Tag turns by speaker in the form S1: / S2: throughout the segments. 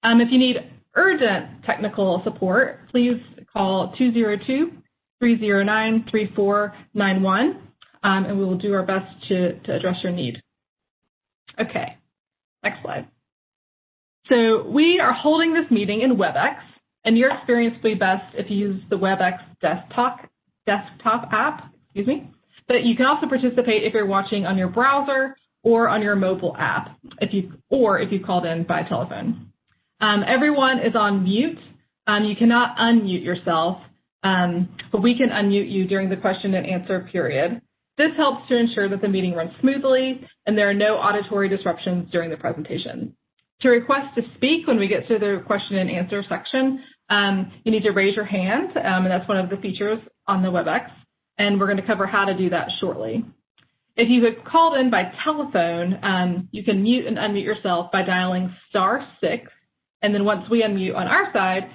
S1: If you need urgent technical support, please call 202-309-3491, and we will do our best to address your need. Okay, next slide. So we are holding this meeting in WebEx, and your experience will be best if you use the WebEx desktop app, But you can also participate if you're watching on your browser or on your mobile app, if you called in by telephone. Everyone is on mute. You cannot unmute yourself, but we can unmute you during the question and answer period. This helps to ensure that the meeting runs smoothly and there are no auditory disruptions during the presentation. To request to speak when we get to the question and answer section, you need to raise your hand, and that's one of the features on the WebEx, and we're going to cover how to do that shortly. If you had called in by telephone, you can mute and unmute yourself by dialing *6, and then once we unmute on our side,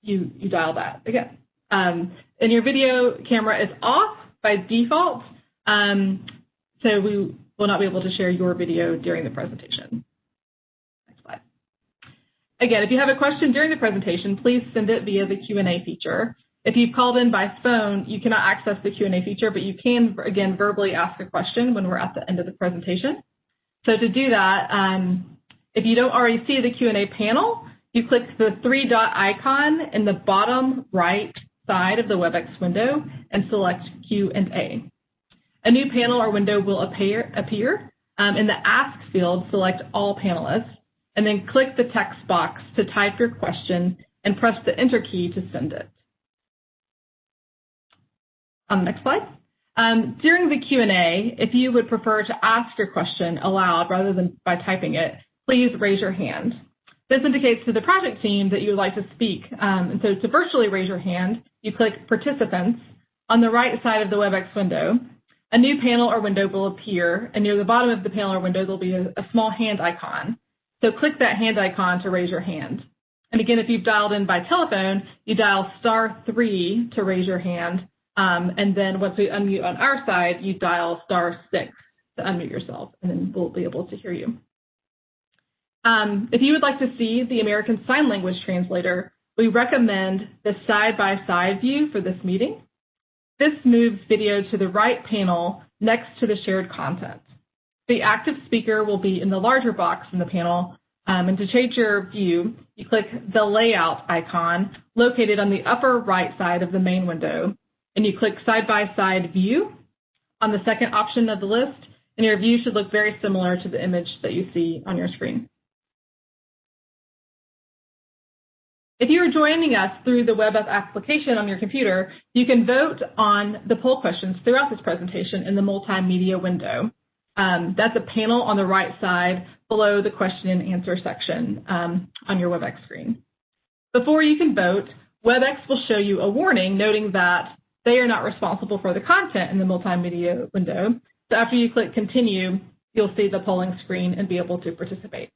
S1: you dial that again. And your video camera is off by default, so we will not be able to share your video during the presentation. Next slide. Again, if you have a question during the presentation, please send it via the Q&A feature. If you've called in by phone, you cannot access the Q&A feature, but you can, again, verbally ask a question when we're at the end of the presentation. So to do that, if you don't already see the Q&A panel, you click the three-dot icon in the bottom right side of the WebEx window and select Q&A. A new panel or window will appear. In the Ask field, select All Panelists, and then click the text box to type your question and press the Enter key to send it. Next slide. During the Q&A, if you would prefer to ask your question aloud rather than by typing it, please raise your hand. This indicates to the project team that you would like to speak. And so to virtually raise your hand, you click Participants on the right side of the WebEx window. A new panel or window will appear, and near the bottom of the panel or window, there'll be a small hand icon. So click that hand icon to raise your hand. And again, if you've dialed in by telephone, you dial *3 to raise your hand. And then once we unmute on our side, you dial *6 to unmute yourself, and then we'll be able to hear you. If you would like to see the American Sign Language translator, we recommend the side-by-side view for this meeting. This moves video to the right panel next to the shared content. The active speaker will be in the larger box in the panel, and to change your view, you click the layout icon located on the upper right side of the main window, and you click side-by-side view on the second option of the list, and your view should look very similar to the image that you see on your screen. If you are joining us through the WebEx application on your computer, you can vote on the poll questions throughout this presentation in the multimedia window. That's a panel on the right side below the question and answer section on your WebEx screen. Before you can vote, WebEx will show you a warning noting that they are not responsible for the content in the multimedia window. So after you click Continue, you'll see the polling screen and be able to participate.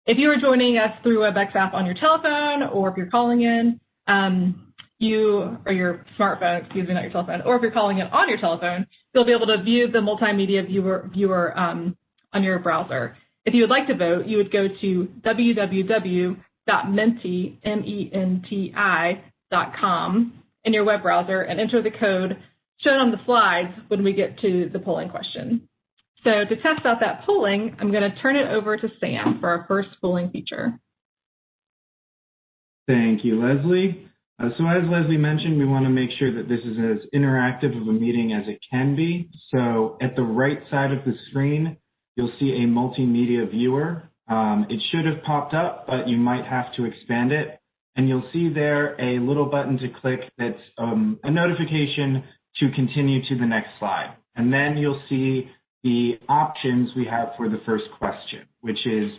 S1: If you are joining us through WebEx app on your telephone, or if you're calling in, or your smartphone, excuse me, not your telephone, or if you're calling in on your telephone, you'll be able to view the multimedia viewer on your browser. If you would like to vote, you would go to www.menti.com in your web browser and enter the code shown on the slides when we get to the polling question. So to test out that polling, I'm going to turn it over to Sam for our first polling feature.
S2: Thank you, Leslie. So as Leslie mentioned, we want to make sure that this is as interactive of a meeting as it can be. So at the right side of the screen, you'll see a multimedia viewer. It should have popped up, but you might have to expand it. And you'll see there a little button to click that's a notification to continue to the next slide. And then you'll see the options we have for the first question, which is,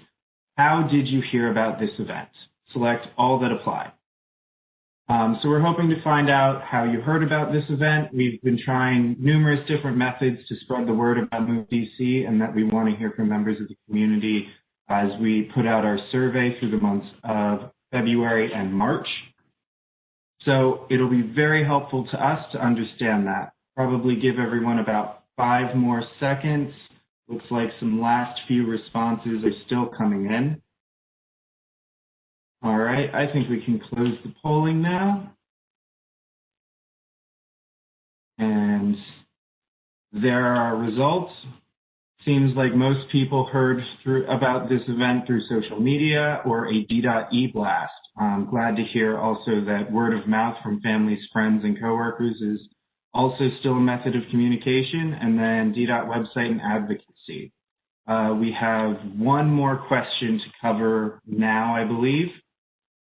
S2: how did you hear about this event? Select all that apply. So we're hoping to find out how you heard about this event. We've been trying numerous different methods to spread the word about moveDC, and that we want to hear from members of the community as we put out our survey through the months of February and March. So it'll be very helpful to us to understand that. Probably give everyone about 5 more seconds. Looks like some last few responses are still coming in. right, I think we can close the polling now. And there are results. Seems like most people heard about this event through social media or a D.E blast. I'm glad to hear also that word of mouth from families, friends, and coworkers is also still a method of communication, and then D.E website and advocacy. We have one more question to cover now, I believe,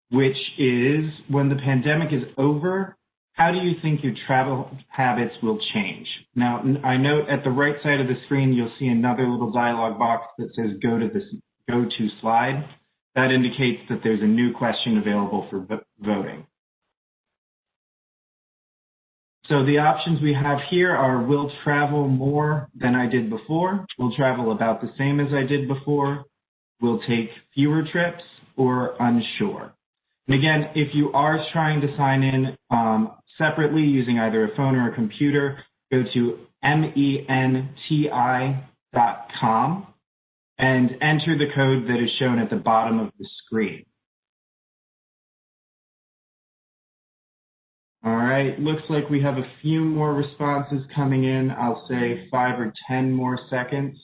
S2: which is, when the pandemic is over, how do you think your travel habits will change? Now, I note at the right side of the screen, you'll see another little dialog box that says go to slide. That indicates that there's a new question available for voting. So the options we have here are will travel more than I did before, will travel about the same as I did before, will take fewer trips, or unsure. And again, if you are trying to sign in separately using either a phone or a computer, go to menti.com and enter the code that is shown at the bottom of the screen. All right, looks like we have a few more responses coming in. I'll say 5 or 10 more seconds.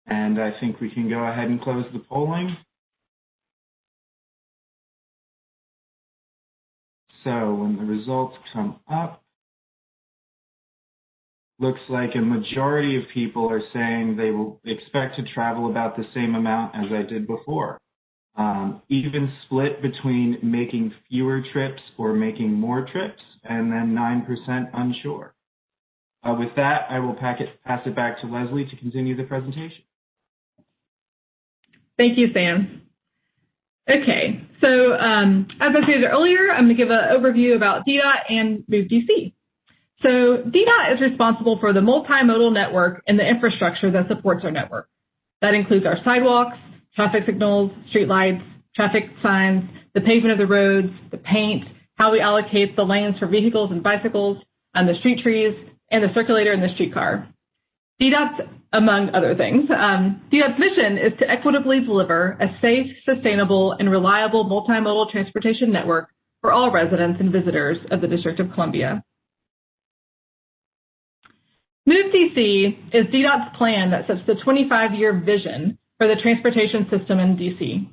S2: And I think we can go ahead and close the polling. So when the results come up, looks like a majority of people are saying they will expect to travel about the same amount as I did before. Even split between making fewer trips or making more trips, and then 9% unsure. With that, I will pass it back to Leslie to continue the presentation.
S1: Thank you, Sam. Okay, so as I stated earlier, I'm going to give an overview about D.E and moveDC. So D.E is responsible for the multimodal network and the infrastructure that supports our network. That includes our sidewalks, traffic signals, streetlights, traffic signs, the pavement of the roads, the paint, how we allocate the lanes for vehicles and bicycles, and the street trees, and the circulator and the streetcar. D.E, among other things. D.E.'s mission is to equitably deliver a safe, sustainable, and reliable multimodal transportation network for all residents and visitors of the District of Columbia. moveDC is D.E.'s plan that sets the 25-year vision for the transportation system in D.C.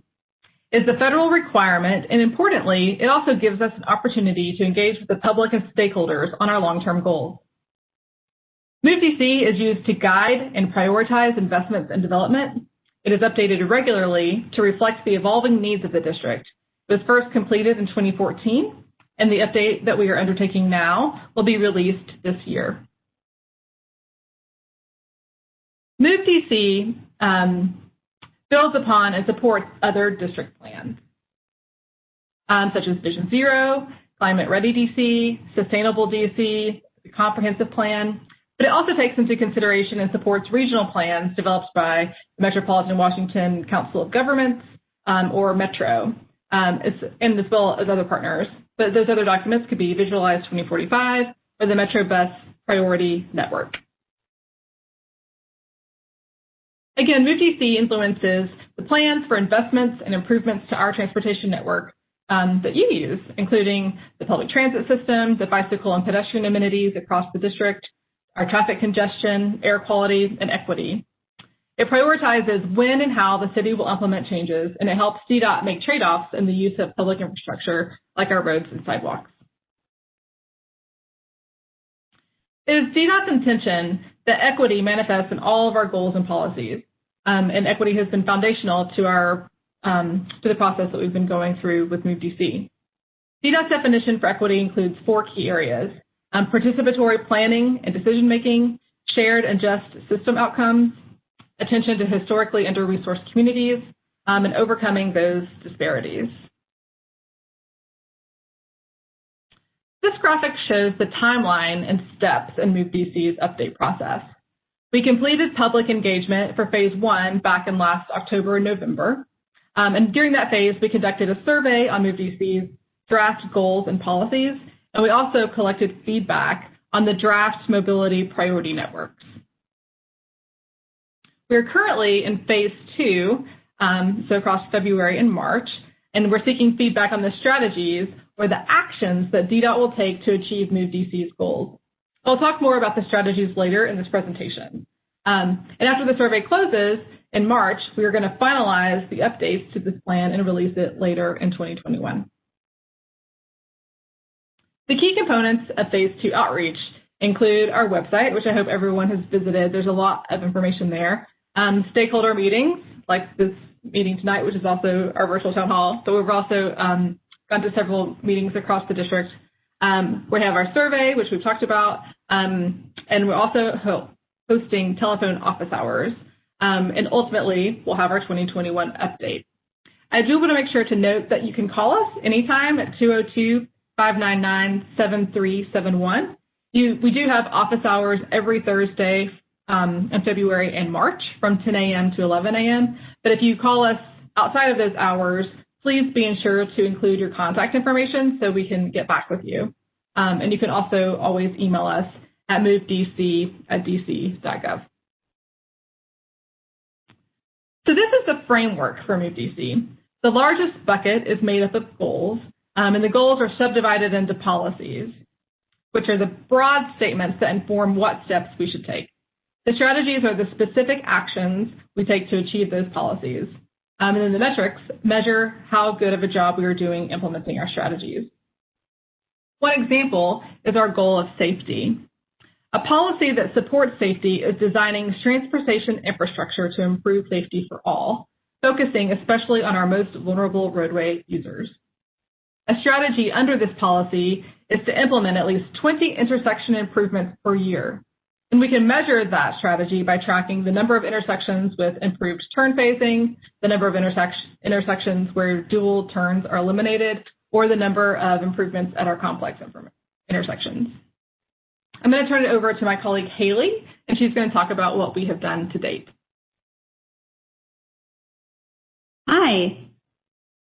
S1: It's a federal requirement, and importantly, it also gives us an opportunity to engage with the public and stakeholders on our long-term goals. moveDC is used to guide and prioritize investments and development. It is updated regularly to reflect the evolving needs of the district. It was first completed in 2014, and the update that we are undertaking now will be released this year. moveDC builds upon and supports other district plans, such as Vision Zero, Climate Ready DC, Sustainable DC, the Comprehensive Plan, but it also takes into consideration and supports regional plans developed by the Metropolitan Washington Council of Governments, or Metro, and as well as other partners. But those other documents could be Visualize 2045 or the Metro Bus Priority Network. Again, moveDC influences the plans for investments and improvements to our transportation network that you use, including the public transit system, the bicycle and pedestrian amenities across the district, our traffic congestion, air quality, and equity. It prioritizes when and how the city will implement changes, and it helps D.E make trade-offs in the use of public infrastructure like our roads and sidewalks. It is D.E.'s intention that equity manifests in all of our goals and policies, and equity has been foundational to the process that we've been going through with moveDC. D.E.'s definition for equity includes 4 key areas: participatory planning and decision-making, shared and just system outcomes, attention to historically under-resourced communities, and overcoming those disparities. This graphic shows the timeline and steps in moveDC's update process. We completed public engagement for phase 1 back in last October and November. And during that phase, we conducted a survey on moveDC's draft goals and policies, and we also collected feedback on the draft mobility priority networks. We're currently in phase 2, so across February and March, and we're seeking feedback on the strategies or the actions that DDOT will take to achieve moveDC's goals. I'll talk more about the strategies later in this presentation. And after the survey closes in March, we are going to finalize the updates to this plan and release it later in 2021. The key components of phase 2 outreach include our website, which I hope everyone has visited. There's a lot of information there. Stakeholder meetings, like this meeting tonight, which is also our virtual town hall. So we've also gone to several meetings across the district. We have our survey, which we've talked about, and we're also hosting telephone office hours. And ultimately, we'll have our 2021 update. I do want to make sure to note that you can call us anytime at 202-599-7371. We do have office hours every Thursday in February and March from 10 a.m. to 11 a.m. But if you call us outside of those hours, please be sure to include your contact information so we can get back with you. And you can also always email us at movedc@dc.gov. So this is the framework for moveDC. The largest bucket is made up of goals, and the goals are subdivided into policies, which are the broad statements that inform what steps we should take. The strategies are the specific actions we take to achieve those policies. And then the metrics measure how good of a job we are doing implementing our strategies. One example is our goal of safety. A policy that supports safety is designing transportation infrastructure to improve safety for all, focusing especially on our most vulnerable roadway users. A strategy under this policy is to implement at least 20 intersection improvements per year. And we can measure that strategy by tracking the number of intersections with improved turn phasing, the number of intersections where dual turns are eliminated, or the number of improvements at our complex intersections. I'm going to turn it over to my colleague Haley, and she's going to talk about what we have done to date.
S3: Hi,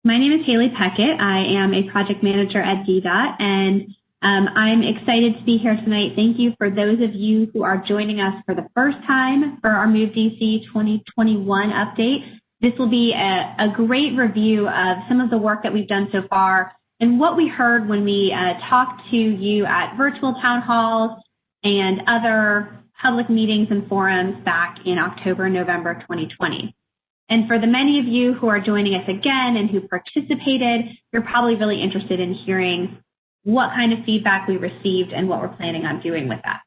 S3: my name is Haley Peckett. I am a project manager at DDOT, and I'm excited to be here tonight. Thank you for those of you who are joining us for the first time for our moveDC 2021 update. This will be a great review of some of the work that we've done so far and what we heard when we talked to you at virtual town halls and other public meetings and forums back in October, November 2020. And for the many of you who are joining us again and who participated, you're probably really interested in hearing what kind of feedback we received and what we're planning on doing with that.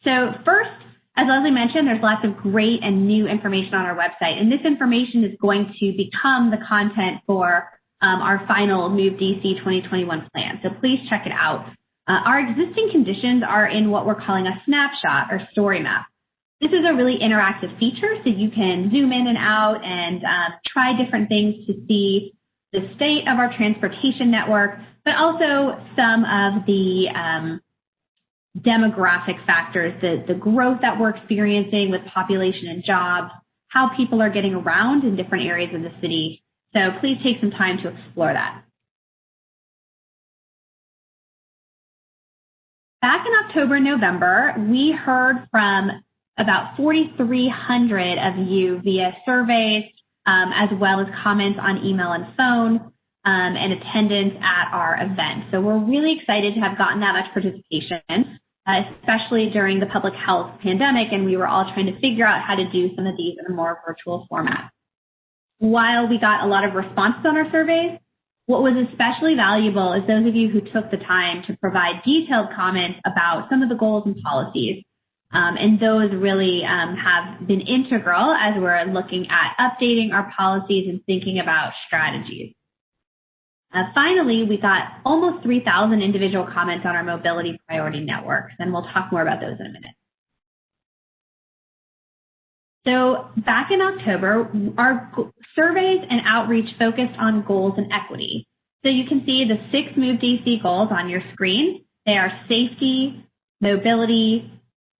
S3: So first, as Leslie mentioned, there's lots of great and new information on our website, and this information is going to become the content for our final moveDC 2021 plan, so please check it out. Our existing conditions are in what we're calling a snapshot or story map. This is a really interactive feature, so you can zoom in and out and try different things to see the state of our transportation network, but also some of the demographic factors, the growth that we're experiencing with population and jobs, how people are getting around in different areas of the city. So please take some time to explore that. Back in October, November, we heard from about 4,300 of you via surveys, as well as comments on email and phone, and attendance at our event. So we're really excited to have gotten that much participation, especially during the public health pandemic, and we were all trying to figure out how to do some of these in a more virtual format. While we got a lot of responses on our surveys, what was especially valuable is those of you who took the time to provide detailed comments about some of the goals and policies. And those really have been integral as we're looking at updating our policies and thinking about strategies. Finally, we got almost 3,000 individual comments on our mobility priority networks, and we'll talk more about those in a minute. So back in October, our surveys and outreach focused on goals and equity. So you can see the 6 moveDC goals on your screen. They are safety, mobility,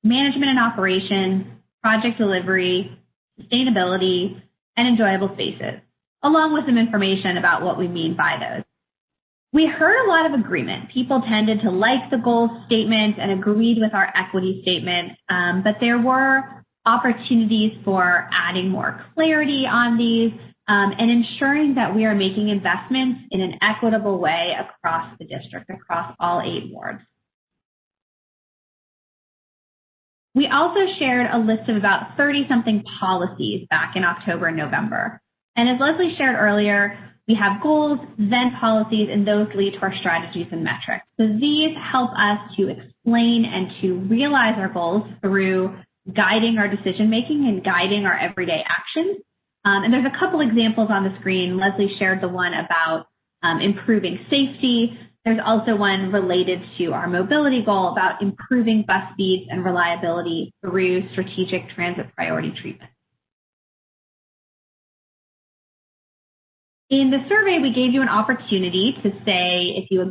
S3: management and operations, project delivery, sustainability, and enjoyable spaces, along with some information about what we mean by those. We heard a lot of agreement. People tended to like the goals statement and agreed with our equity statement, but there were opportunities for adding more clarity on these, and ensuring that we are making investments in an equitable way across the district, across all 8 wards. We also shared a list of about 30-something policies back in October and November. And as Leslie shared earlier, we have goals, then policies, and those lead to our strategies and metrics. So these help us to explain and to realize our goals through guiding our decision-making and guiding our everyday actions. And there's a couple examples on the screen. Leslie shared the one about improving safety. There's also one related to our mobility goal about improving bus speeds and reliability through strategic transit priority treatment. In the survey, we gave you an opportunity to say if you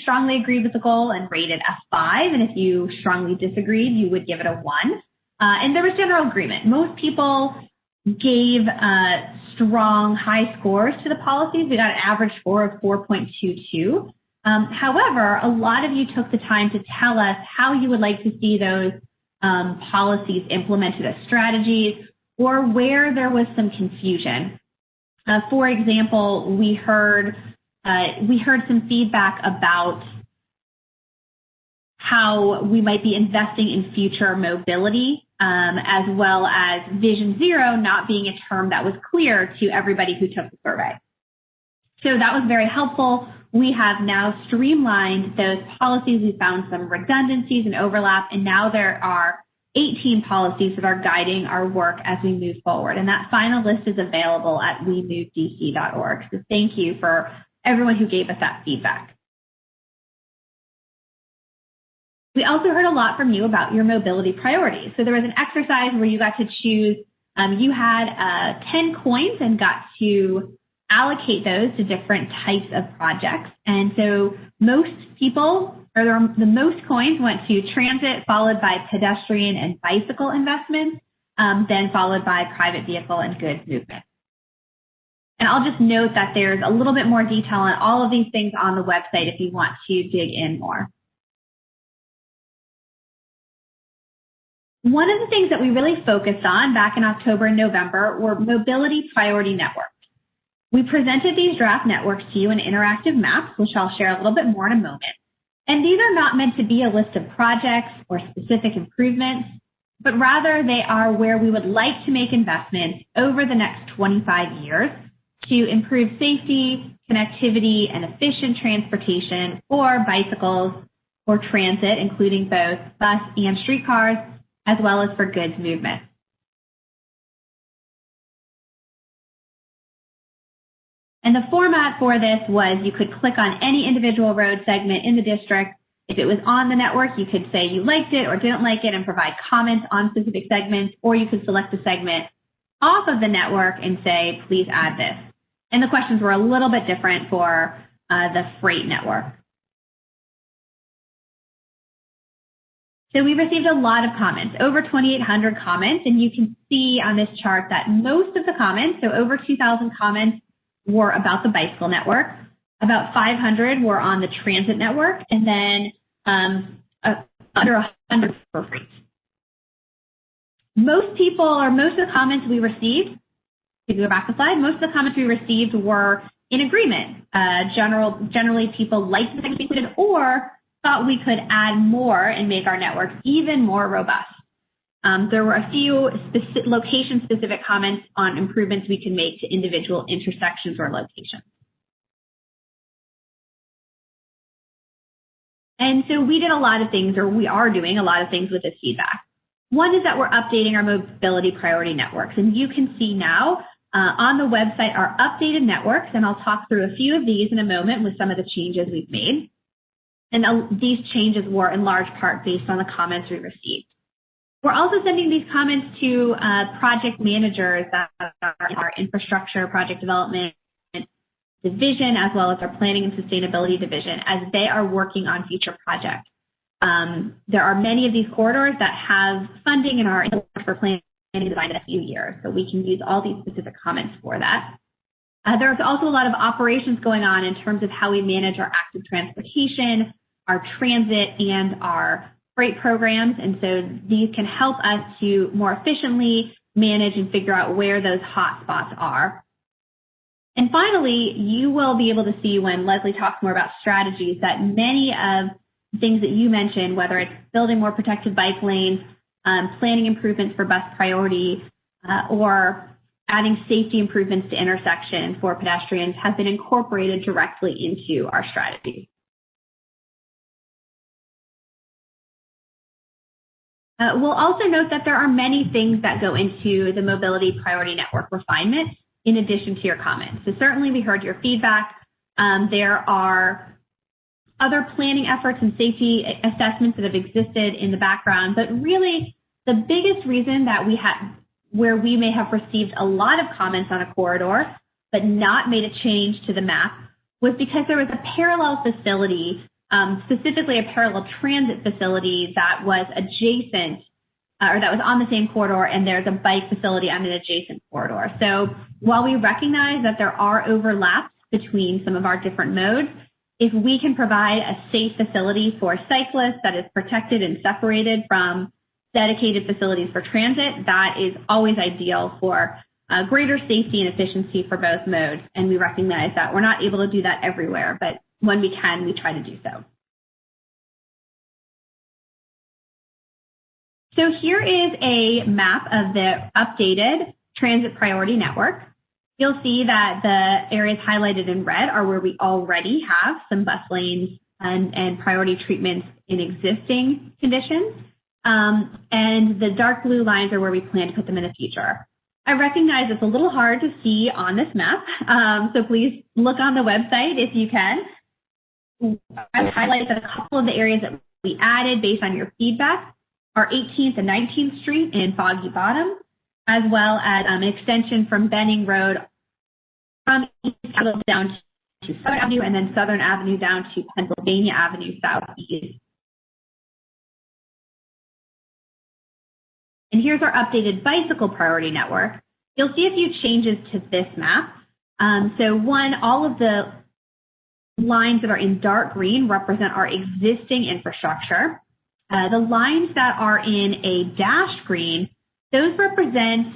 S3: strongly agreed with the goal and rate it F5, and if you strongly disagreed, you would give it a 1. And there was general agreement. Most people gave strong high scores to the policies. We got an average score of 4.22. However, a lot of you took the time to tell us how you would like to see those policies implemented as strategies, or where there was some confusion. For example, we heard some feedback about how we might be investing in future mobility, as well as Vision Zero not being a term that was clear to everybody who took the survey. So that was very helpful. We have now streamlined those policies. We found some redundancies and overlap, and now there are 18 policies that are guiding our work as we move forward. And that final list is available at wemovedc.org. So thank you for everyone who gave us that feedback. We also heard a lot from you about your mobility priorities. So there was an exercise where you got to choose, you had 10 coins and got to allocate those to different types of projects. And so most people, or the most coins went to transit, followed by pedestrian and bicycle investments, then followed by private vehicle and goods movement. And I'll just note that there's a little bit more detail on all of these things on the website if you want to dig in more. One of the things that we really focused on back in October and November were mobility priority networks. We presented these draft networks to you in interactive maps, which I'll share a little bit more in a moment. And these are not meant to be a list of projects or specific improvements, but rather they are where we would like to make investments over the next 25 years to improve safety, connectivity, and efficient transportation for bicycles or transit, including both bus and streetcars, as well as for goods movement. And the format for this was you could click on any individual road segment in the district. If it was on the network, you could say you liked it or didn't like it and provide comments on specific segments, or you could select a segment off of the network and say, please add this. And the questions were a little bit different for the freight network. So we received a lot of comments, over 2,800 comments, and you can see on this chart that most of the comments, so over 2,000 comments, were about the bicycle network. About 500 were on the transit network, and then under 100 for freight. Most of the comments we received, if you go back a slide, most of the comments we received were in agreement. Generally, people liked the segment included or thought we could add more and make our network even more robust. There were a few location-specific comments on improvements we can make to individual intersections or locations. And so we did a lot of things, or we are doing a lot of things with this feedback. One is that we're updating our mobility priority networks. And you can see now on the website our updated networks, and I'll talk through a few of these in a moment with some of the changes we've made. And these changes were in large part based on the comments we received. We're also sending these comments to project managers that are in our infrastructure, project development division, as well as our planning and sustainability division, as they are working on future projects. There are many of these corridors that have funding in our for planning and design in a few years, so we can use all these specific comments for that. There's also a lot of operations going on in terms of how we manage our active transportation, our transit, and our great programs, and so these can help us to more efficiently manage and figure out where those hot spots are. And finally, you will be able to see when Leslie talks more about strategies that many of the things that you mentioned, whether it's building more protected bike lanes, planning improvements for bus priority, or adding safety improvements to intersections for pedestrians, have been incorporated directly into our strategy. We'll also note that there are many things that go into the mobility priority network refinement in addition to your comments. So certainly we heard your feedback. There are other planning efforts and safety assessments that have existed in the background, but really the biggest reason that where we may have received a lot of comments on a corridor but not made a change to the map was because there was a parallel facility, specifically a parallel transit facility that was adjacent or that was on the same corridor, and there's a bike facility on an adjacent corridor. So while we recognize that there are overlaps between some of our different modes, if we can provide a safe facility for cyclists that is protected and separated from dedicated facilities for transit, that is always ideal for greater safety and efficiency for both modes. And we recognize that we're not able to do that everywhere, but when we can, we try to do so. So here is a map of the updated transit priority network. You'll see that the areas highlighted in red are where we already have some bus lanes and priority treatments in existing conditions. And the dark blue lines are where we plan to put them in the future. I recognize it's a little hard to see on this map, so please look on the website if you can. I've highlighted that a couple of the areas that we added based on your feedback are 18th and 19th Street in Foggy Bottom, as well as an extension from Benning Road from East Avenue down to Southern Avenue, and then Southern Avenue down to Pennsylvania Avenue Southeast. And here's our updated bicycle priority network. You'll see a few changes to this map. So one, all of the lines that are in dark green represent our existing infrastructure. The lines that are in a dashed green, those represent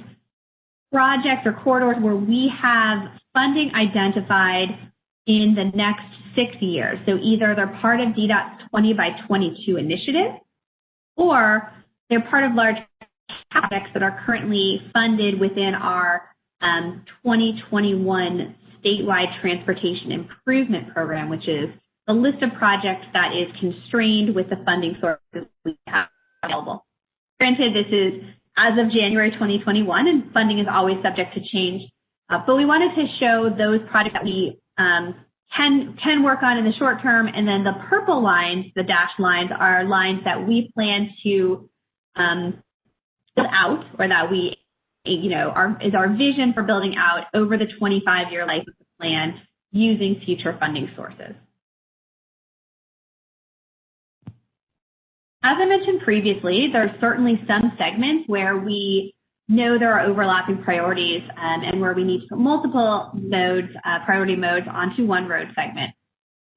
S3: projects or corridors where we have funding identified in the next 6 years. So either they're part of DDOT's 20 by 22 initiative, or they're part of large projects that are currently funded within our 2021 statewide transportation improvement program, which is the list of projects that is constrained with the funding sources we have available. Granted, this is as of January 2021, and funding is always subject to change. But we wanted to show those projects that we can work on in the short term, and then the purple lines, the dashed lines, are lines that we plan to build out, or that we, is our vision for building out over the 25-year life of the plan using future funding sources. As I mentioned previously, there are certainly some segments where we know there are overlapping priorities and where we need to put multiple nodes, priority modes onto one road segment.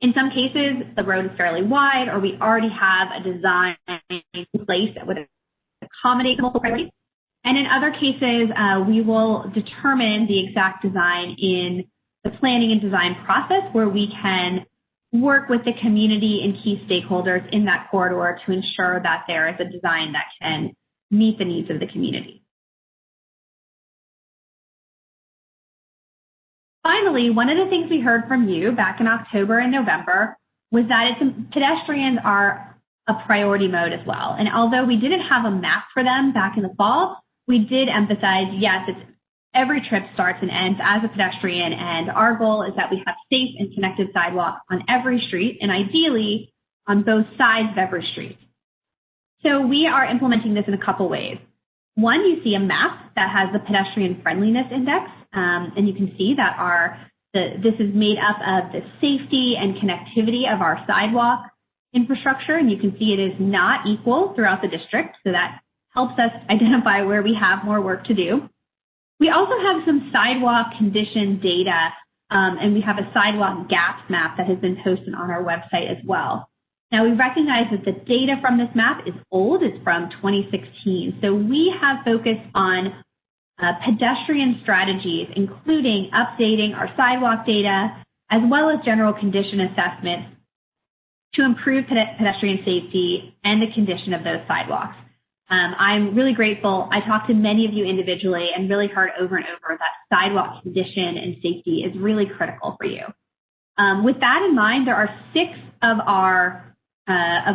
S3: In some cases, the road is fairly wide, or we already have a design in place that would accommodate multiple priorities. And in other cases, we will determine the exact design in the planning and design process, where we can work with the community and key stakeholders in that corridor to ensure that there is a design that can meet the needs of the community. Finally, one of the things we heard from you back in October and November was that pedestrians are a priority mode as well. And although we didn't have a map for them back in the fall, we did emphasize, yes, every trip starts and ends as a pedestrian, and our goal is that we have safe and connected sidewalks on every street, and ideally on both sides of every street. So we are implementing this in a couple ways. One, you see a map that has the pedestrian friendliness index, and you can see that this is made up of the safety and connectivity of our sidewalk infrastructure, and you can see it is not equal throughout the district, so that helps us identify where we have more work to do. We also have some sidewalk condition data, and we have a sidewalk gaps map that has been posted on our website as well. Now, we recognize that the data from this map is old. It's from 2016. So we have focused on pedestrian strategies, including updating our sidewalk data, as well as general condition assessments to improve pedestrian safety and the condition of those sidewalks. I'm really grateful. I talked to many of you individually and really heard over and over that sidewalk condition and safety is really critical for you. With that in mind, there are 6 of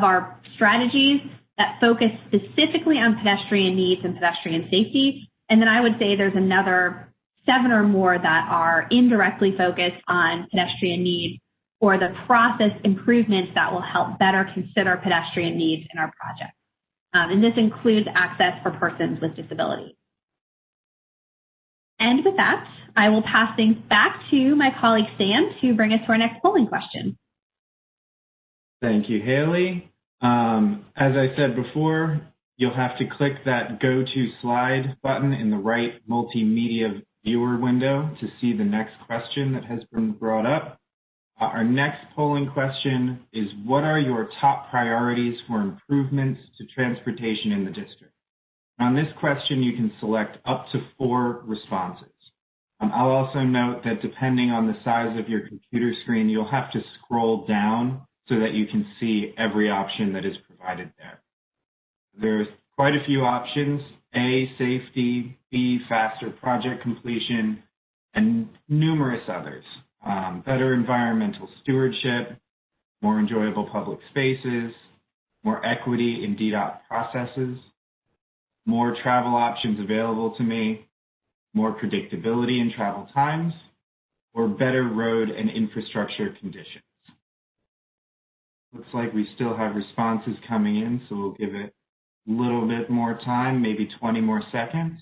S3: our strategies that focus specifically on pedestrian needs and pedestrian safety. And then I would say there's another 7 or more that are indirectly focused on pedestrian needs or the process improvements that will help better consider pedestrian needs in our project. And this includes access for persons with disabilities. And with that, I will pass things back to my colleague Sam to bring us to our next polling question.
S2: Thank you, Haley. As I said before, you'll have to click that Go to Slide button in the right multimedia viewer window to see the next question that has been brought up. Our next polling question is, what are your top priorities for improvements to transportation in the district? On this question, you can select up to 4 responses. I'll also note that depending on the size of your computer screen, you'll have to scroll down so that you can see every option that is provided there. There's quite a few options: A, safety; B, faster project completion, and numerous others. Better environmental stewardship, more enjoyable public spaces, more equity in DDOT processes, more travel options available to me, more predictability in travel times, or better road and infrastructure conditions. Looks like we still have responses coming in, so we'll give it a little bit more time, maybe 20 more seconds.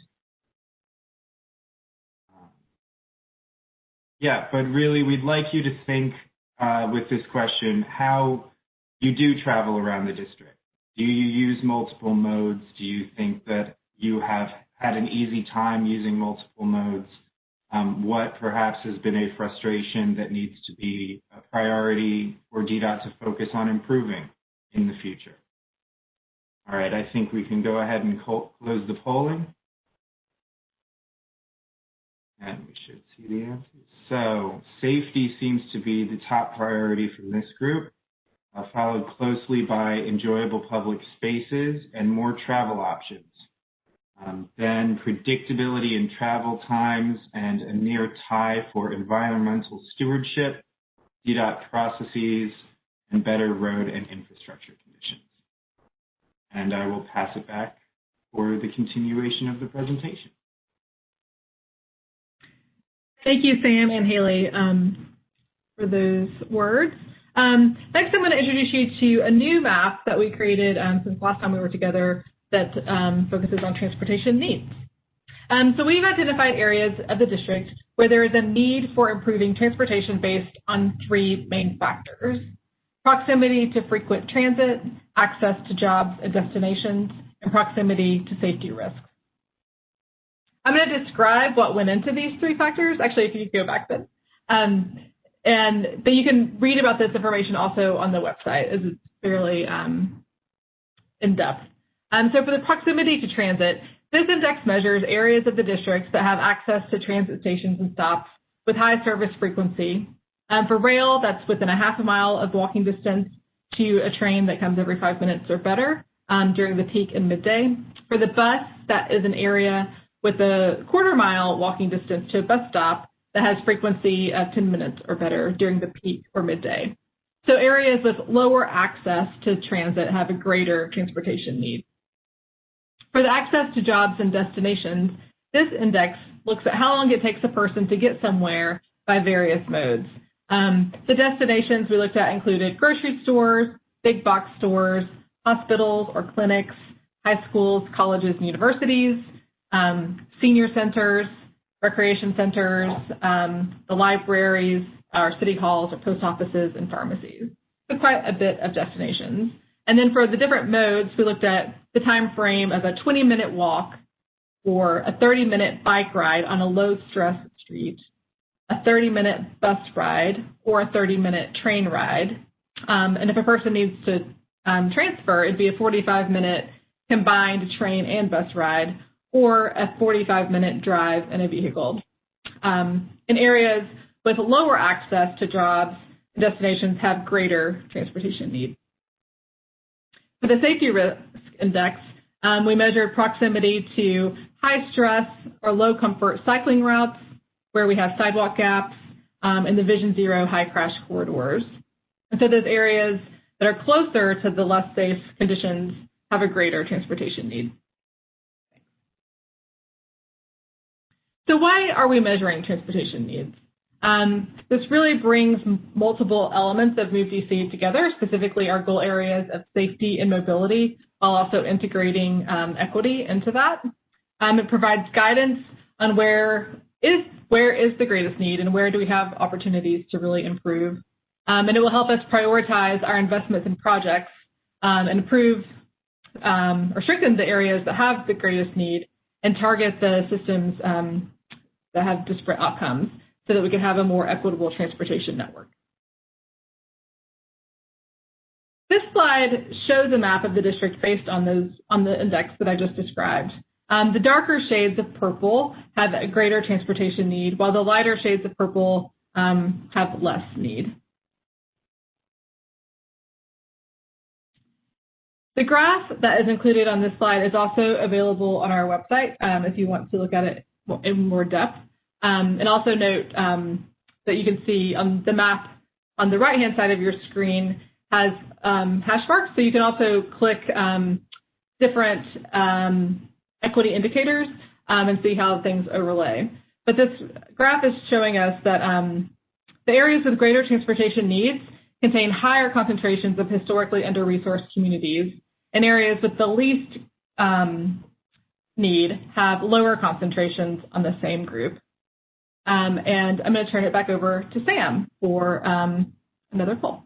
S2: Yeah, but really we'd like you to think with this question how you do travel around the district. Do you use multiple modes? Do you think that you have had an easy time using multiple modes? What perhaps has been a frustration that needs to be a priority for DDOT to focus on improving in the future? All right, I think we can go ahead and close the polling. And we should see the answers. So safety seems to be the top priority from this group, followed closely by enjoyable public spaces and more travel options. Then predictability in travel times and a near tie for environmental stewardship, DDOT processes, and better road and infrastructure conditions. And I will pass it back for the continuation of the presentation.
S1: Thank you, Sam and Haley, for those words. Next, I'm going to introduce you to a new map that we created since last time we were together that focuses on transportation needs. So we've identified areas of the district where there is a need for improving transportation based on 3 main factors: proximity to frequent transit, access to jobs and destinations, and proximity to safety risks. I'm going to describe what went into these 3 factors. Actually, if you could go back then. But you can read about this information also on the website, as it's fairly in-depth. So for the proximity to transit, this index measures areas of the districts that have access to transit stations and stops with high service frequency. For rail, that's within a half a mile of walking distance to a train that comes every 5 minutes or better during the peak and midday. For the bus, that is an area with a quarter-mile walking distance to a bus stop that has frequency of 10 minutes or better during the peak or midday. So areas with lower access to transit have a greater transportation need. For the access to jobs and destinations, this index looks at how long it takes a person to get somewhere by various modes. The destinations we looked at included grocery stores, big box stores, hospitals or clinics, high schools, colleges, and universities, senior centers, recreation centers, the libraries, our city halls, or post offices, and pharmacies. So quite a bit of destinations. And then for the different modes, we looked at the time frame of a 20-minute walk or a 30-minute bike ride on a low-stress street, a 30-minute bus ride, or a 30-minute train ride, And if a person needs to transfer, it'd be a 45-minute combined train and bus ride, or a 45-minute drive in a vehicle. In areas with lower access to jobs, destinations have greater transportation need. For the safety risk index, we measured proximity to high stress or low comfort cycling routes where we have sidewalk gaps and the Vision Zero high crash corridors. And so those areas that are closer to the less safe conditions have a greater transportation need. So why are we measuring transportation needs? This really brings multiple elements of moveDC together, specifically our goal areas of safety and mobility, while also integrating equity into that. It provides guidance on where is the greatest need and where do we have opportunities to really improve. And it will help us prioritize our investments in projects and improve or strengthen the areas that have the greatest need and target the systems that have disparate outcomes so that we can have a more equitable transportation network. This slide shows a map of the district based on the index that I just described. The darker shades of purple have a greater transportation need, while the lighter shades of purple have less need. The graph that is included on this slide is also available on our website if you want to look at it in more depth. And also note that you can see on the map on the right-hand side of your screen has hash marks, so you can also click different equity indicators and see how things overlay. But this graph is showing us that the areas with greater transportation needs contain higher concentrations of historically under-resourced communities, and areas with the least need have lower concentrations on the same group. And I'm going to turn it back over to Sam for another poll.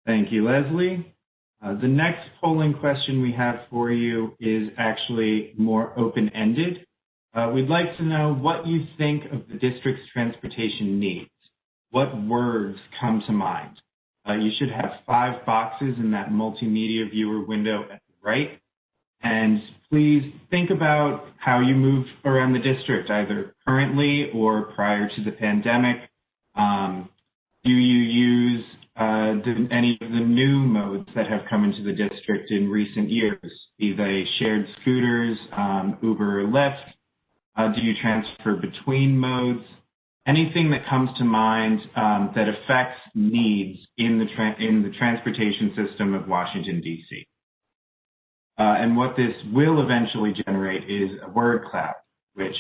S2: Thank you, Leslie. The next polling question we have for you is actually more open-ended. We'd like to know what you think of the district's transportation needs. What words come to mind? You should have 5 boxes in that multimedia viewer window at the right. And please think about how you move around the district, either currently or prior to the pandemic. Do you use any of the new modes that have come into the district in recent years, be they shared scooters, Uber or Lyft? Do you transfer between modes? Anything that comes to mind that affects needs in the transportation system of Washington, D.C. And what this will eventually generate is a word cloud, which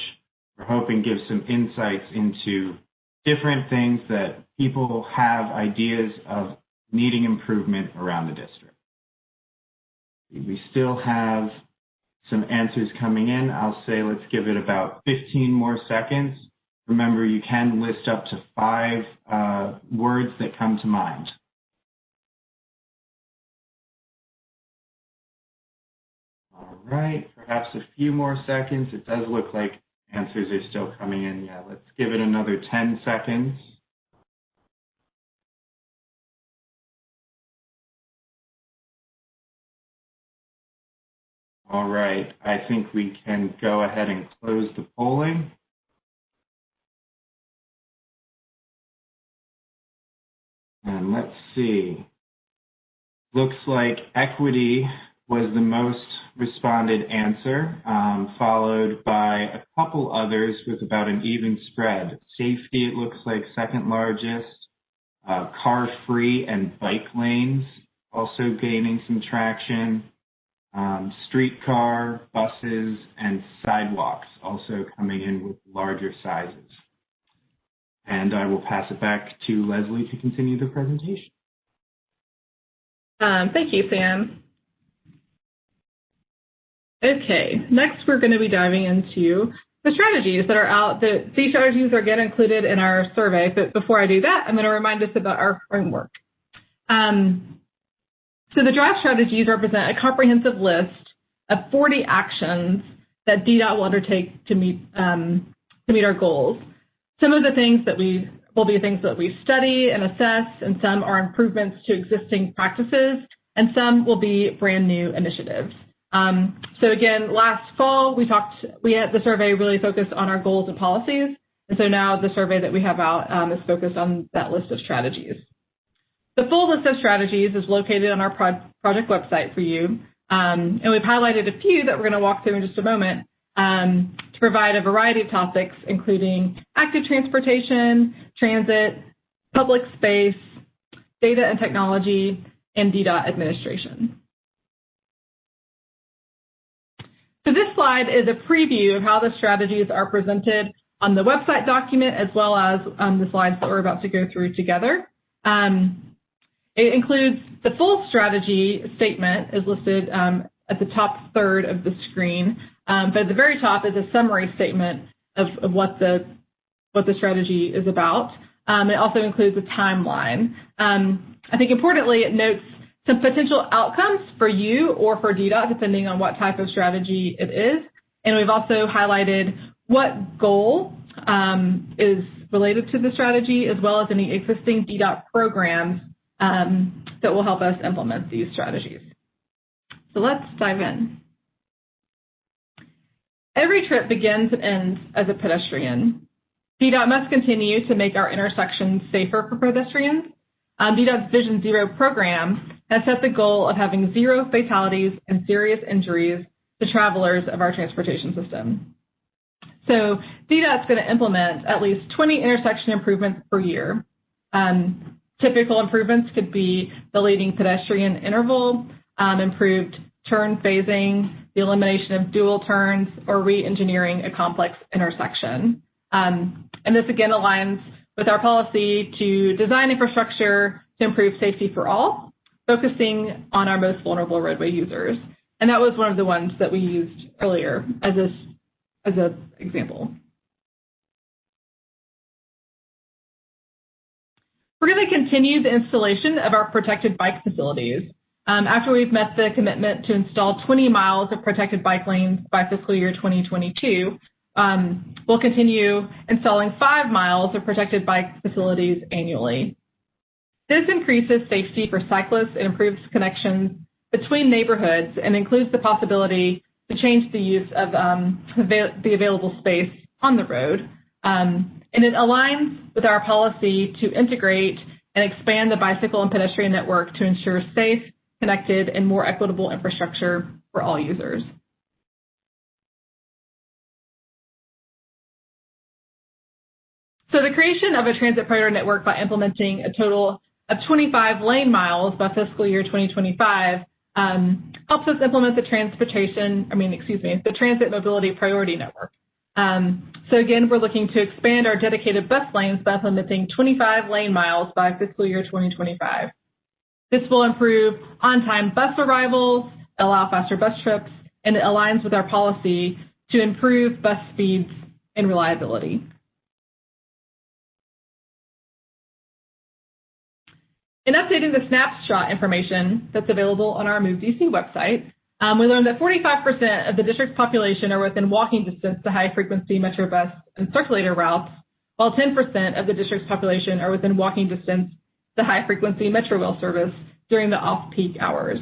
S2: we're hoping gives some insights into different things that people have ideas of needing improvement around the district. We still have some answers coming in. I'll say let's give it about 15 more seconds. Remember, you can list up to 5 words that come to mind. All right, perhaps a few more seconds. It does look like answers are still coming in. Yeah, let's give it another 10 seconds. All right, I think we can go ahead and close the polling. And let's see. Looks like equity was the most responded answer, followed by a couple others with about an even spread. Safety, it looks like second largest. Car-free and bike lanes also gaining some traction. Streetcar, buses, and sidewalks also coming in with larger sizes. And I will pass it back to Leslie to continue the presentation.
S1: Thank you, Sam. Okay, next we're going to be diving into the strategies that are out. These strategies are again included in our survey, but before I do that, I'm going to remind us about our framework. So the draft strategies represent a comprehensive list of 40 actions that DDOT will undertake to meet our goals. Some of the things that we will be things that we study and assess, and some are improvements to existing practices, and some will be brand new initiatives. So again, last fall we had the survey really focused on our goals and policies, and so now the survey that we have out is focused on that list of strategies. The full list of strategies is located on our project website for you, and we've highlighted a few that we're going to walk through in just a moment to provide a variety of topics, including active transportation, transit, public space, data and technology, and DDOT administration. So this slide is a preview of how the strategies are presented on the website document, as well as the slides that we're about to go through together. It includes the full strategy statement is listed at the top third of the screen, but at the very top is a summary statement of what the strategy is about. It also includes a timeline. I think importantly, it notes some potential outcomes for you or for DDOT, depending on what type of strategy it is. And we've also highlighted what goal is related to the strategy, as well as any existing DDOT programs that will help us implement these strategies. So let's dive in. Every trip begins and ends as a pedestrian. DDOT must continue to make our intersections safer for pedestrians. DDOT's Vision Zero program has set the goal of having 0 fatalities and serious injuries to travelers of our transportation system. So DDOT's going to implement at least 20 intersection improvements per year. Typical improvements could be the leading pedestrian interval, improved turn phasing, the elimination of dual turns, or re-engineering a complex intersection. And this again aligns with our policy to design infrastructure to improve safety for all, focusing on our most vulnerable roadway users. And that was one of the ones that we used earlier as an example. We're going to continue the installation of our protected bike facilities. After we've met the commitment to install 20 miles of protected bike lanes by fiscal year 2022, we'll continue installing 5 miles of protected bike facilities annually. This increases safety for cyclists and improves connections between neighborhoods and includes the possibility to change the use of the available space on the road. And it aligns with our policy to integrate and expand the bicycle and pedestrian network to ensure safe, connected, and more equitable infrastructure for all users. So the creation of a transit priority network by implementing a total of 25 lane miles by fiscal year 2025 helps us implement the Transit Mobility Priority Network. So again, we're looking to expand our dedicated bus lanes by implementing 25 lane miles by fiscal year 2025. This will improve on-time bus arrivals, allow faster bus trips, and it aligns with our policy to improve bus speeds and reliability. In updating the snapshot information that's available on our moveDC website, we learned that 45% of the district's population are within walking distance to high-frequency Metrobus and circulator routes, while 10% of the district's population are within walking distance to high-frequency Metro Rail service during the off-peak hours.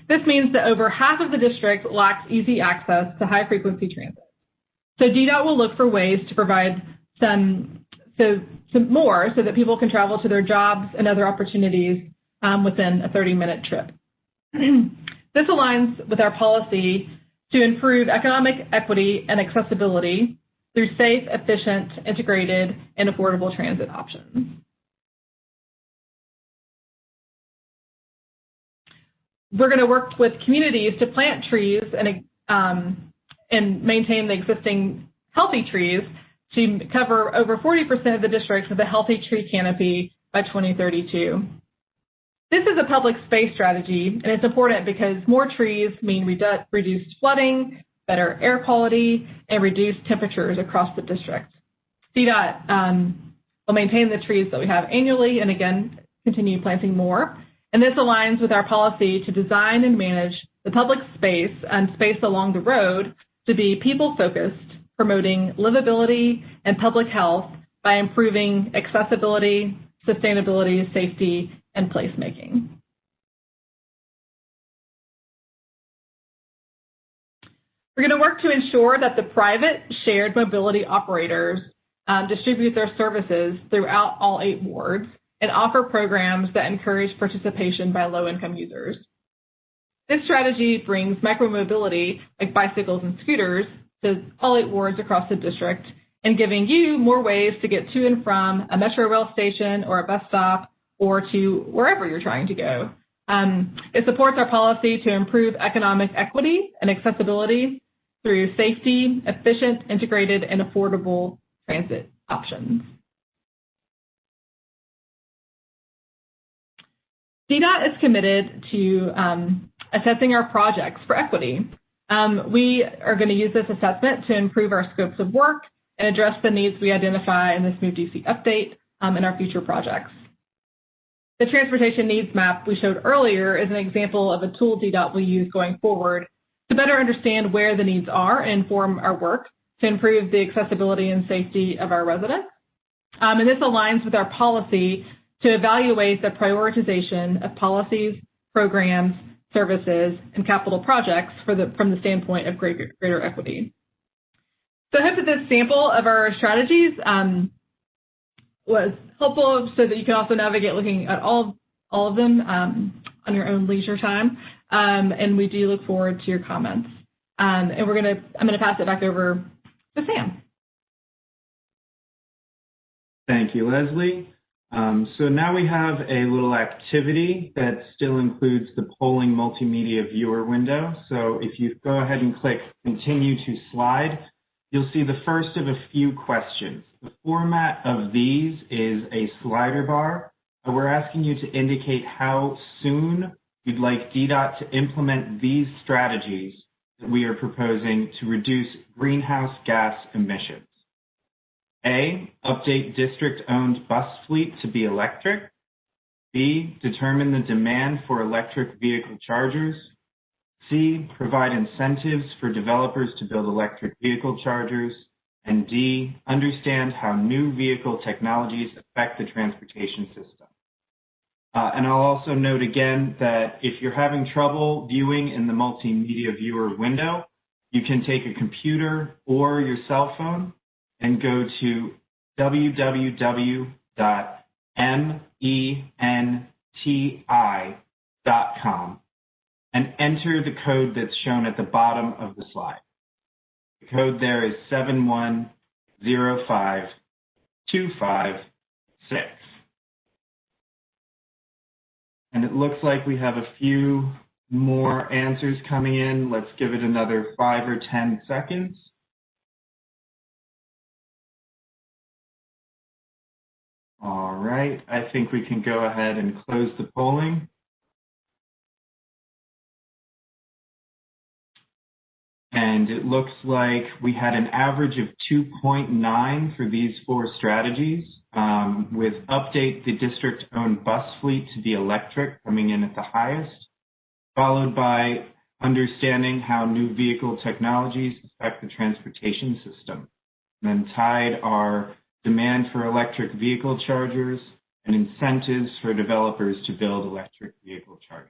S1: This means that over half of the district lacks easy access to high-frequency transit. So DDOT will look for ways to provide some more so that people can travel to their jobs and other opportunities within a 30-minute trip. This aligns with our policy to improve economic equity and accessibility through safe, efficient, integrated, and affordable transit options. We're going to work with communities to plant trees and maintain the existing healthy trees to cover over 40% of the district with a healthy tree canopy by 2032. This is a public space strategy, and it's important because more trees mean reduced flooding, better air quality, and reduced temperatures across the district. DDOT will maintain the trees that we have annually and, again, continue planting more. And this aligns with our policy to design and manage the public space and space along the road to be people-focused, promoting livability and public health by improving accessibility, sustainability, safety, and placemaking. We're going to work to ensure that the private shared mobility operators distribute their services throughout all 8 wards and offer programs that encourage participation by low-income users. This strategy brings micromobility, like bicycles and scooters, to all 8 wards across the district and giving you more ways to get to and from a metro rail station or a bus stop or to wherever you're trying to go. It supports our policy to improve economic equity and accessibility through safety, efficient, integrated, and affordable transit options. DDOT is committed to assessing our projects for equity. We are going to use this assessment to improve our scopes of work and address the needs we identify in this moveDC update in our future projects. The transportation needs map we showed earlier is an example of a tool DDOT will use going forward to better understand where the needs are and inform our work to improve the accessibility and safety of our residents. And this aligns with our policy to evaluate the prioritization of policies, programs, services, and capital projects from the standpoint of greater equity. So I hope that this sample of our strategies was helpful so that you can also navigate looking at all of them on your own leisure time. And we do look forward to your comments. And I'm going to pass it back over to Sam.
S2: Thank you, Leslie. So now we have a little activity that still includes the polling multimedia viewer window. So if you go ahead and click continue to slide, you'll see the first of a few questions. The format of these is a slider bar. We're asking you to indicate how soon you'd like DDOT to implement these strategies that we are proposing to reduce greenhouse gas emissions. A, update district-owned bus fleet to be electric. B, determine the demand for electric vehicle chargers. C, provide incentives for developers to build electric vehicle chargers. And D, understand how new vehicle technologies affect the transportation system. And I'll also note again that if you're having trouble viewing in the multimedia viewer window, you can take a computer or your cell phone and go to www.menti.com and enter the code that's shown at the bottom of the slide. The code there is 7105256. And it looks like we have a few more answers coming in. Let's give it another 5 or 10 seconds. All right, I think we can go ahead and close the polling. And it looks like we had an average of 2.9 for these 4 strategies, with update the district-owned bus fleet to be electric coming in at the highest, followed by understanding how new vehicle technologies affect the transportation system. And then tied are demand for electric vehicle chargers and incentives for developers to build electric vehicle chargers.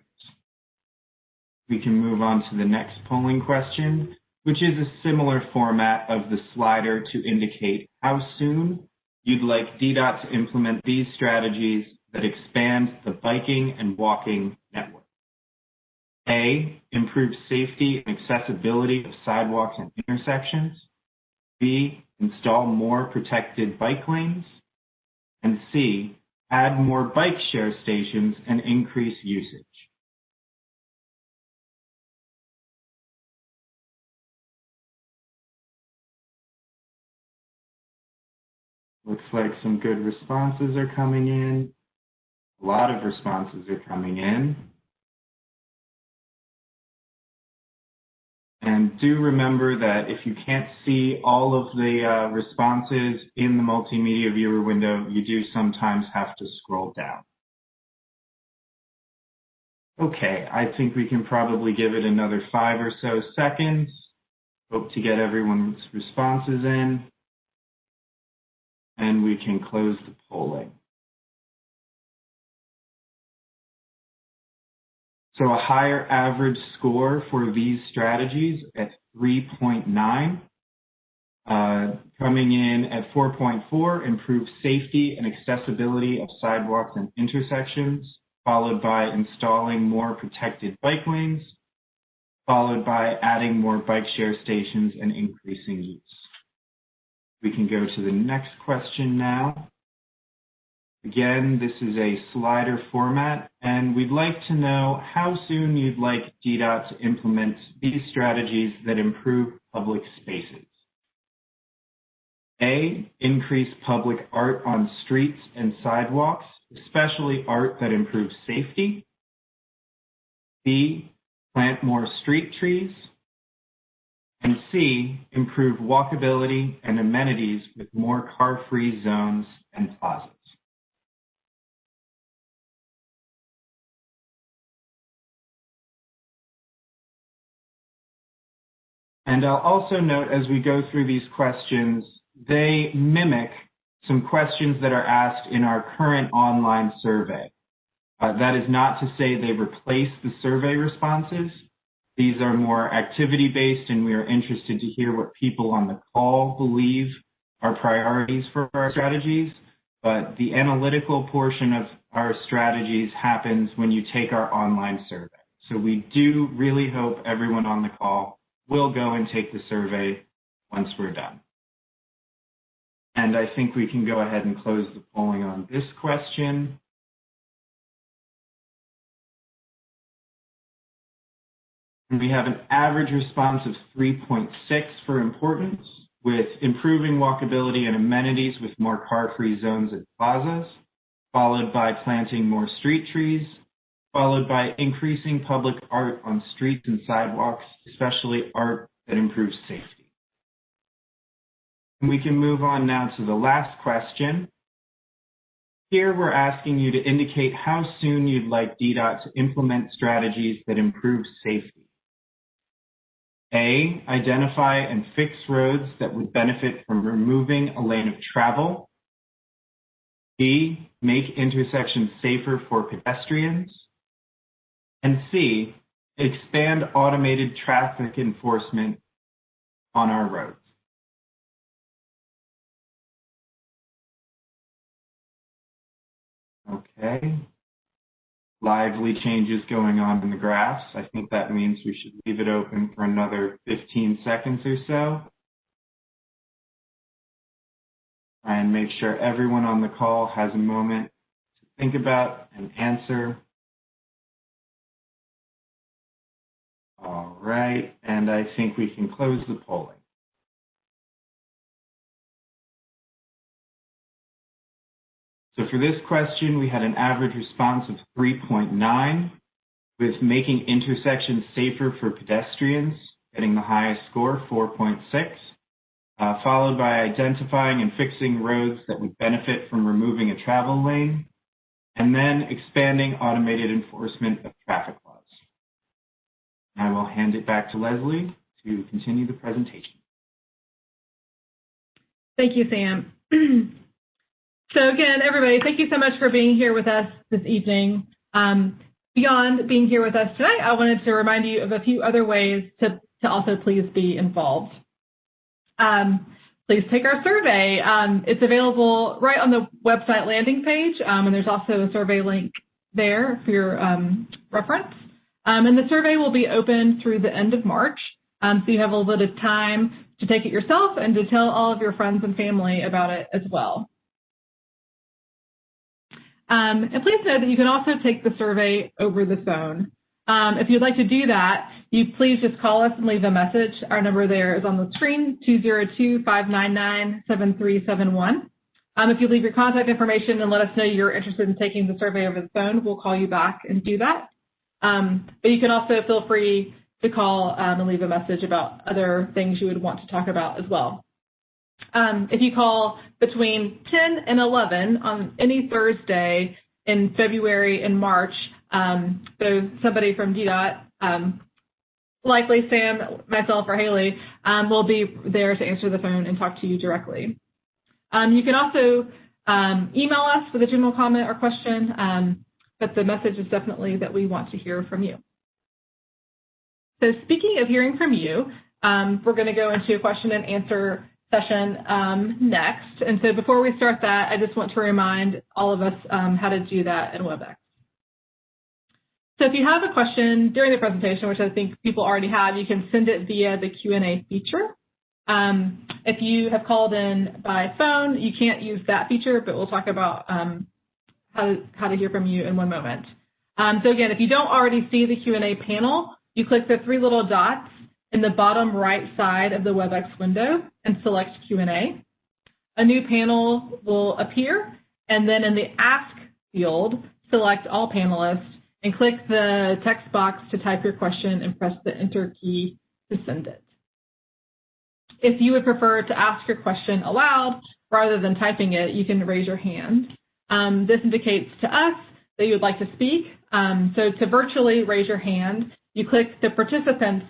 S2: We can move on to the next polling question, which is a similar format of the slider to indicate how soon you'd like DDOT to implement these strategies that expand the biking and walking network. A, improve safety and accessibility of sidewalks and intersections. B, install more protected bike lanes. And C, add more bike share stations and increase usage. Looks like some good responses are coming in. A lot of responses are coming in. And do remember that if you can't see all of the responses in the multimedia viewer window, you do sometimes have to scroll down. Okay, I think we can probably give it another 5 or so seconds. Hope to get everyone's responses in. and we can close the polling. So a higher average score for these strategies at 3.9. Coming in at 4.4, improve safety and accessibility of sidewalks and intersections, followed by installing more protected bike lanes, followed by adding more bike share stations and increasing use. We can go to the next question now. Again, this is a slider format, and we'd like to know how soon you'd like DDOT to implement these strategies that improve public spaces. A, increase public art on streets and sidewalks, especially art that improves safety. B, plant more street trees. And C, improve walkability and amenities with more car-free zones and plazas. And I'll also note as we go through these questions, they mimic some questions that are asked in our current online survey. That is not to say they replace the survey responses. These are more activity-based, and we are interested to hear what people on the call believe are priorities for our strategies. But the analytical portion of our strategies happens when you take our online survey. So we do really hope everyone on the call will go and take the survey once we're done. And I think we can go ahead and close the polling on this question. We have an average response of 3.6 for importance, with improving walkability and amenities with more car-free zones and plazas, followed by planting more street trees, followed by increasing public art on streets and sidewalks, especially art that improves safety. We can move on now to the last question. Here we're asking you to indicate how soon you'd like DDOT to implement strategies that improve safety. A, identify and fix roads that would benefit from removing a lane of travel. B, make intersections safer for pedestrians. And C, expand automated traffic enforcement on our roads. Okay. Lively changes going on in the graphs. I think that means we should leave it open for another 15 seconds or so. Try and make sure everyone on the call has a moment to think about and answer. All right, and I think we can close the polling. So for this question, we had an average response of 3.9, with making intersections safer for pedestrians getting the highest score, 4.6, followed by identifying and fixing roads that would benefit from removing a travel lane, and then expanding automated enforcement of traffic laws. I will hand it back to Leslie to continue the presentation.
S1: Thank you, Sam. So again, everybody, thank you so much for being here with us this evening. Beyond being here with us tonight, I wanted to remind you of a few other ways to also please be involved. Please take our survey. It's available right on the website landing page, and there's also a survey link there for your reference. And the survey will be open through the end of March, so you have a little bit of time to take it yourself and to tell all of your friends and family about it as well. And please know that you can also take the survey over the phone. If you'd like to do that, you please just call us and leave a message. Our number there is on the screen, 202-599-7371. If you leave your contact information and let us know you're interested in taking the survey over the phone, we'll call you back and do that. But you can also feel free to call and leave a message about other things you would want to talk about as well. If you call between 10 and 11 on any Thursday in February and March, so somebody from DDOT, likely Sam, myself, or Haley, will be there to answer the phone and talk to you directly. You can also email us with a general comment or question, but the message is definitely that we want to hear from you. So speaking of hearing from you, we're going to go into a question and answer session next. And so before we start that, I just want to remind all of us how to do that in WebEx. So if you have a question during the presentation, which I think people already have, you can send it via the Q&A feature. If you have called in by phone, you can't use that feature, but we'll talk about how to hear from you in one moment. So again, if you don't already see the Q&A panel, you click the three little dots in the bottom right side of the WebEx window and select Q&A. A new panel will appear, and then in the Ask field, select All Panelists and click the text box to type your question and press the Enter key to send it. If you would prefer to ask your question aloud rather than typing it, you can raise your hand. This indicates to us that you would like to speak. So to virtually raise your hand, you click the Participants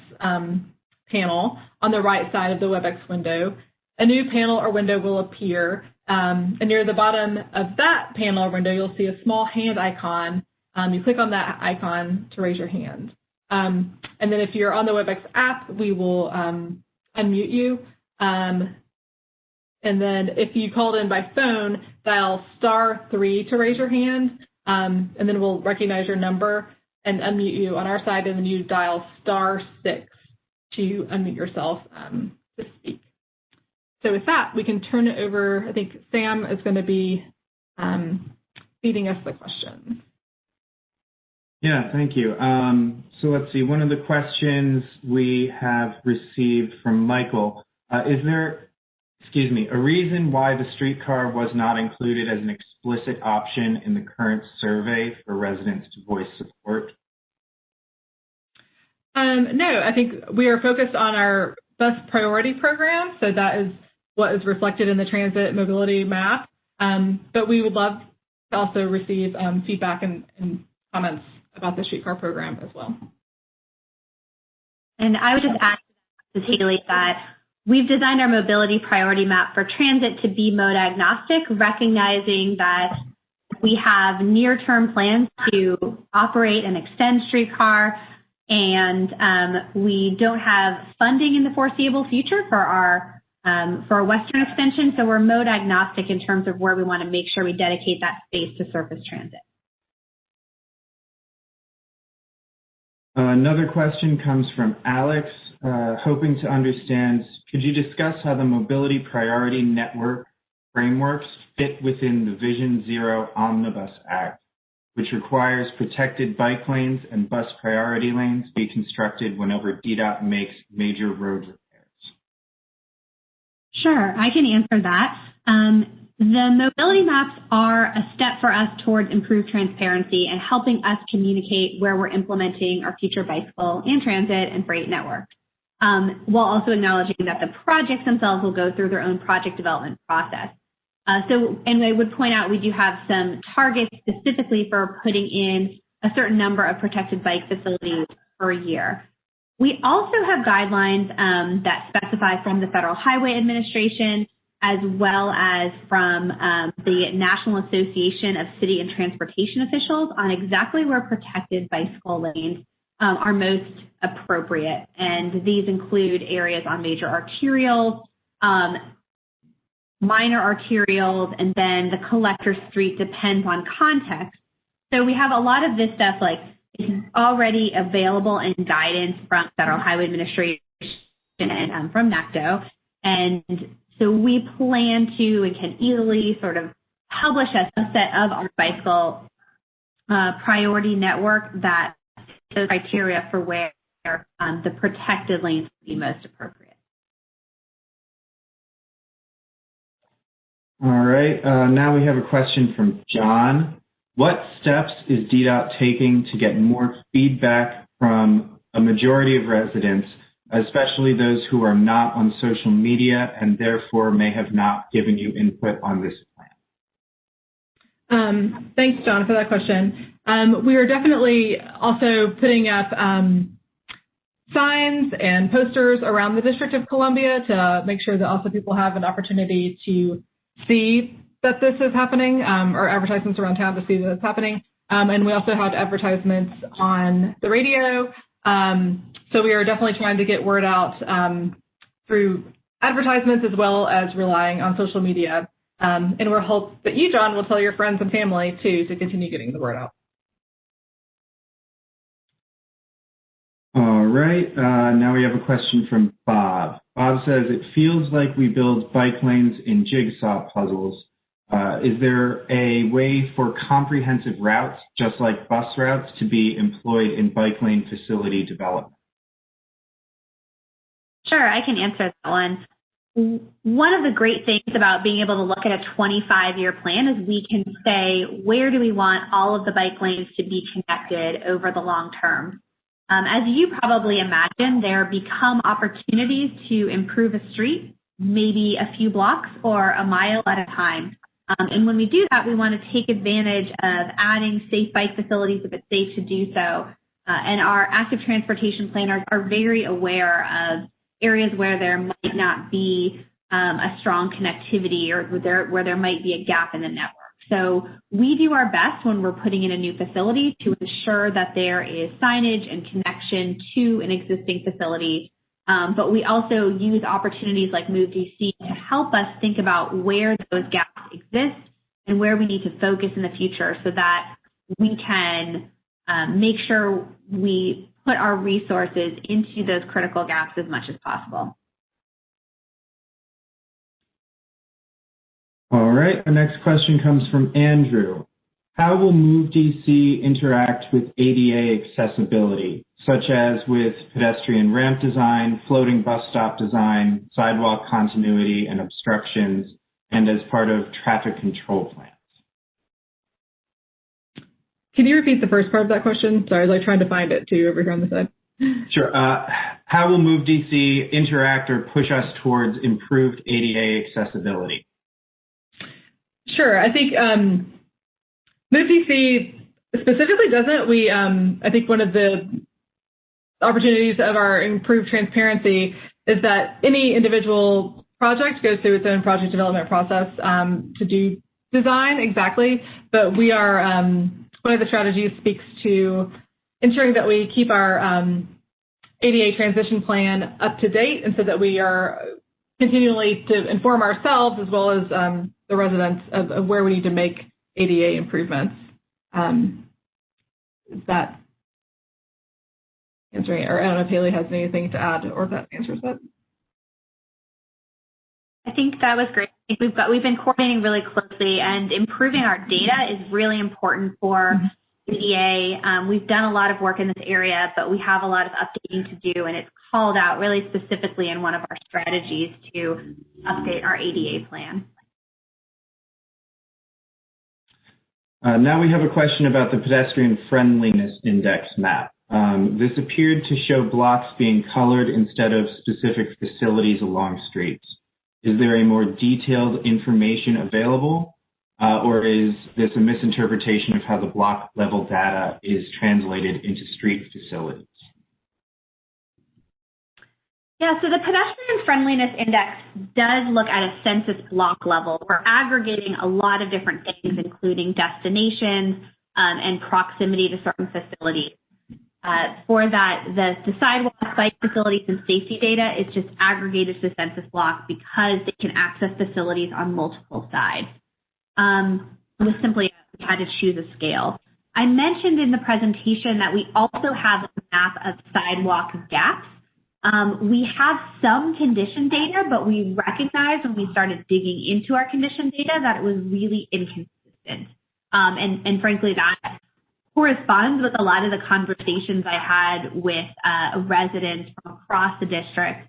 S1: panel on the right side of the WebEx window. A new panel or window will appear, and near the bottom of that panel or window, you'll see a small hand icon. You click on that icon to raise your hand. And then if you're on the WebEx app, we will unmute you. And then if you called in by phone, dial *3 to raise your hand, and then we'll recognize your number and unmute you on our side, and then you dial *6 to unmute yourself to speak. So with that, we can turn it over. I think Sam is going to be feeding us the questions.
S2: Yeah, thank you. So let's see. One of the questions we have received from Michael, is there, a reason why the streetcar was not included as an explicit option in the current survey for residents to voice support?
S1: No, I think we are focused on our bus priority program, so that is what is reflected in the transit mobility map. But we would love to also receive feedback and comments about the streetcar program as well.
S3: And I would just add to Haley that we've designed our mobility priority map for transit to be mode agnostic, recognizing that we have near-term plans to operate and extend streetcar, and we don't have funding in the foreseeable future for our Western extension, so we're mode agnostic in terms of where we want to make sure we dedicate that space to surface transit.
S2: Another question comes from Alex, hoping to understand, could you discuss how the mobility priority network frameworks fit within the Vision Zero Omnibus Act, which requires protected bike lanes and bus priority lanes be constructed whenever DDOT makes major road repairs?
S3: Sure, I can answer that. The mobility maps are a step for us towards improved transparency and helping us communicate where we're implementing our future bicycle and transit and freight networks, while also acknowledging that the projects themselves will go through their own project development process. And I would point out we do have some targets specifically for putting in a certain number of protected bike facilities per year. We also have guidelines that specify from the Federal Highway Administration as well as from the National Association of City and Transportation Officials on exactly where protected bicycle lanes are most appropriate. And these include areas on major arterials, minor arterials, and then the collector street depends on context. So we have a lot of this stuff like is already available in guidance from Federal Highway Administration and from NACDO. And so we plan to and can easily sort of publish a subset of our bicycle priority network that those criteria for where the protected lanes would be most appropriate.
S2: All right. Now we have a question from John. What steps is DDOT taking to get more feedback from a majority of residents, especially those who are not on social media and therefore may have not given you input on this plan?
S1: Thanks, John, for that question. We are definitely also putting up signs and posters around the District of Columbia to make sure that also people have an opportunity to see that this is happening, or advertisements around town to see that it's happening. And we also have advertisements on the radio. So we are definitely trying to get word out through advertisements as well as relying on social media. And we hope that you, John, will tell your friends and family, too, to continue getting the word out.
S2: All right. Now we have a question from Bob. Bob says, it feels like we build bike lanes in jigsaw puzzles. Is there a way for comprehensive routes, just like bus routes, to be employed in bike lane facility development?
S3: Sure, I can answer that one. One of the great things about being able to look at a 25-year plan is we can say, where do we want all of the bike lanes to be connected over the long term? As you probably imagine, there become opportunities to improve a street, maybe a few blocks or a mile at a time. And when we do that, we want to take advantage of adding safe bike facilities if it's safe to do so. And our active transportation planners are very aware of areas where there might not be a strong connectivity or where there might be a gap in the network. So we do our best when we're putting in a new facility to ensure that there is signage and connection to an existing facility. But we also use opportunities like moveDC to help us think about where those gaps exist and where we need to focus in the future so that we can make sure we put our resources into those critical gaps as much as possible.
S2: All right, the next question comes from Andrew. How will moveDC interact with ADA accessibility, such as with pedestrian ramp design, floating bus stop design, sidewalk continuity and obstructions, and as part of traffic control plans?
S1: Can you repeat the first part of that question? Sorry, I was like trying to find it too over here on the side.
S2: Sure. How will moveDC interact or push us towards improved ADA accessibility?
S1: Sure. I think moveDC specifically doesn't. I think one of the opportunities of our improved transparency is that any individual project goes through its own project development process to do design exactly, but we are, one of the strategies speaks to ensuring that we keep our ADA transition plan up to date, and so that we are continually to inform ourselves as well as the residents of where we need to make ADA improvements. Is that answering it? Or I don't know if Haley has anything to add or if that answers it.
S3: I think that was great. I think we've been coordinating really closely, and improving our data is really important for ADA. We've done a lot of work in this area, but we have a lot of updating to do, and it's called out really specifically in one of our strategies to update our ADA plan.
S2: Now we have a question about the pedestrian friendliness index map. This appeared to show blocks being colored instead of specific facilities along streets. Is there a more detailed information available, or is this a misinterpretation of how the block level data is translated into street facilities?
S3: Yeah, so the pedestrian friendliness index does look at a census block level. We're aggregating a lot of different things, including destinations and proximity to certain facilities. For that, the sidewalk, bike facilities, and safety data is just aggregated to the census block because they can access facilities on multiple sides. We simply had to choose a scale. I mentioned in the presentation that we also have a map of sidewalk gaps. We have some condition data, but we recognized when we started digging into our condition data that it was really inconsistent. And frankly, that corresponds with a lot of the conversations I had with residents from across the district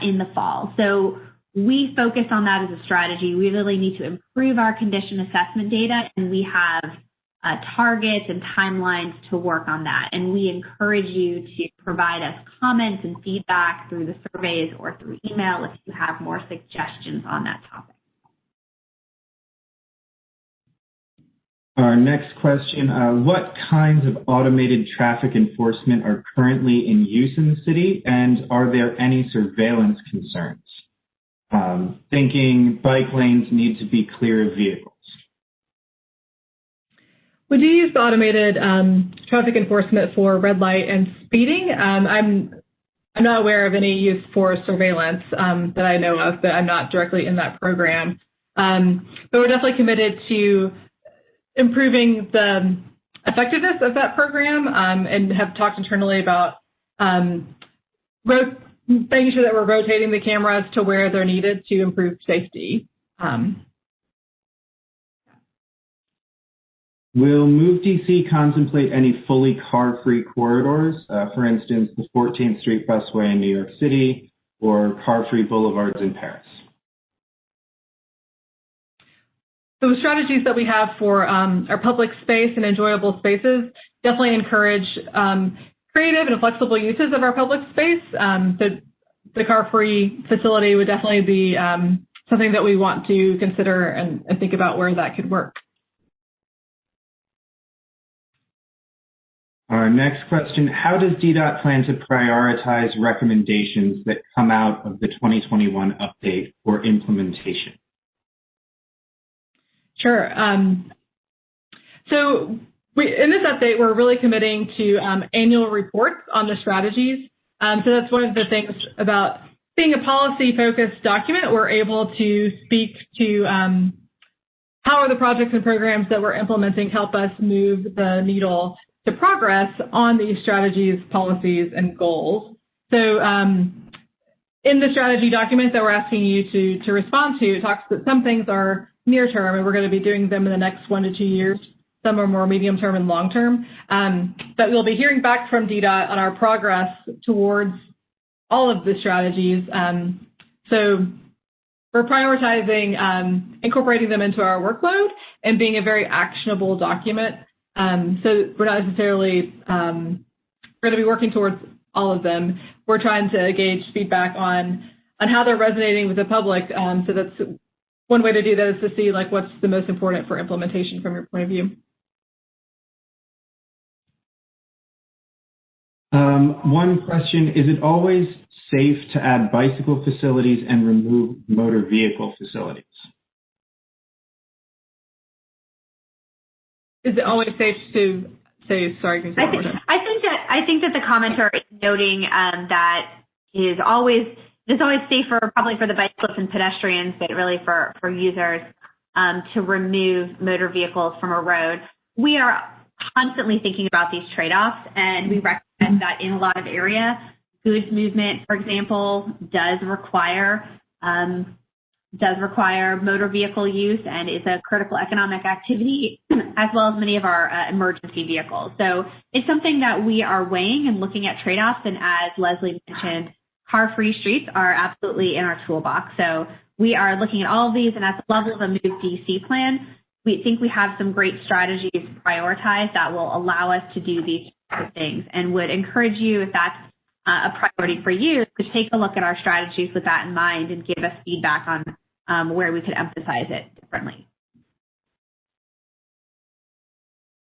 S3: in the fall. So we focus on that as a strategy. We really need to improve our condition assessment data, and we have targets and timelines to work on that. And we encourage you to provide us comments and feedback through the surveys or through email if you have more suggestions on that topic.
S2: Our next question, what kinds of automated traffic enforcement are currently in use in the city, and are there any surveillance concerns? thinking bike lanes need to be clear of vehicles.
S1: We do use automated traffic enforcement for red light and speeding. I'm not aware of any use for surveillance that I know of, but I'm not directly in that program. But we're definitely committed to improving the effectiveness of that program and have talked internally about making sure that we're rotating the cameras to where they're needed to improve safety.
S2: Will moveDC contemplate any fully car-free corridors, for instance, the 14th Street Busway in New York City or car-free boulevards in Paris?
S1: So the strategies that we have for our public space and enjoyable spaces definitely encourage creative and flexible uses of our public space. The car-free facility would definitely be something that we want to consider and think about where that could work.
S2: Our next question, how does DDOT plan to prioritize recommendations that come out of the 2021 update for implementation?
S1: Sure. So in this update, we're really committing to annual reports on the strategies. So that's one of the things about being a policy-focused document. We're able to speak to how are the projects and programs that we're implementing help us move the needle to progress on these strategies, policies, and goals. So in the strategy document that we're asking you to respond to, it talks that some things are near term, and we're going to be doing them in the next 1 to 2 years. Some are more medium term and long term. But we'll be hearing back from DDOT on our progress towards all of the strategies. So we're prioritizing incorporating them into our workload and being a very actionable document. So we're not necessarily going to be working towards all of them. We're trying to gauge feedback on how they're resonating with the public. So that's one way to do that, is to see like what's the most important for implementation from your point of view.
S2: One question, is it always safe to add bicycle facilities and remove motor vehicle facilities?
S1: Is it always safe to say, sorry, can you say that one more time?
S3: I think that the commenter is noting that it is always safer, probably for the bicyclists and pedestrians, but really for users to remove motor vehicles from a road. We are constantly thinking about these trade-offs, and we recognize that in a lot of areas, goods movement, for example, does require motor vehicle use and is a critical economic activity, as well as many of our emergency vehicles. So it's something that we are weighing and looking at trade-offs, and as Leslie mentioned, car-free streets are absolutely in our toolbox. So we are looking at all of these, and at the level of a moveDC plan, we think we have some great strategies prioritized that will allow us to do these things, and would encourage you, if that's a priority for you, to take a look at our strategies with that in mind and give us feedback on where we could emphasize it differently.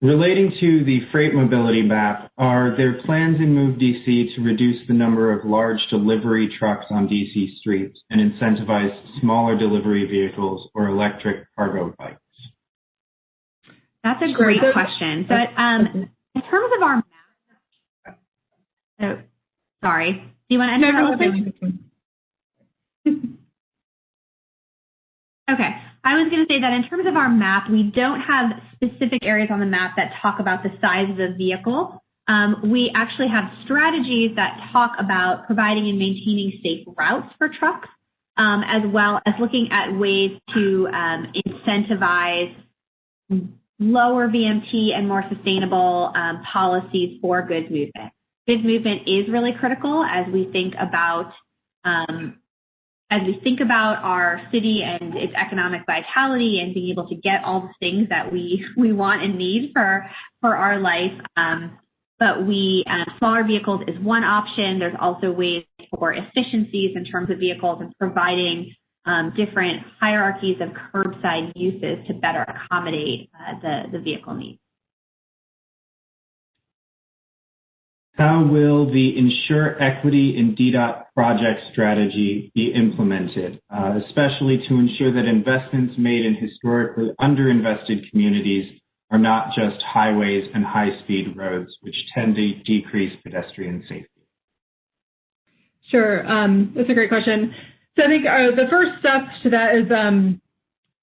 S2: Relating to the freight mobility map, are there plans in moveDC to reduce the number of large delivery trucks on DC streets and incentivize smaller delivery vehicles or electric cargo bikes?
S3: That's a great question. But in terms of our map, sorry, do you want to enter? No, okay. I was going to say that in terms of our map, we don't have specific areas on the map that talk about the size of the vehicle. We actually have strategies that talk about providing and maintaining safe routes for trucks, as well as looking at ways to incentivize lower VMT and more sustainable policies for goods movement. Goods movement is really critical as we think about our city and its economic vitality and being able to get all the things that we want and need for our life. But smaller vehicles is one option. There's also ways for efficiencies in terms of vehicles and providing different hierarchies of curbside uses to better accommodate the vehicle needs.
S2: How will the Ensure Equity in DDOT project strategy be implemented, especially to ensure that investments made in historically underinvested communities are not just highways and high-speed roads, which tend to decrease pedestrian safety?
S1: Sure, that's a great question. So I think the first step to that is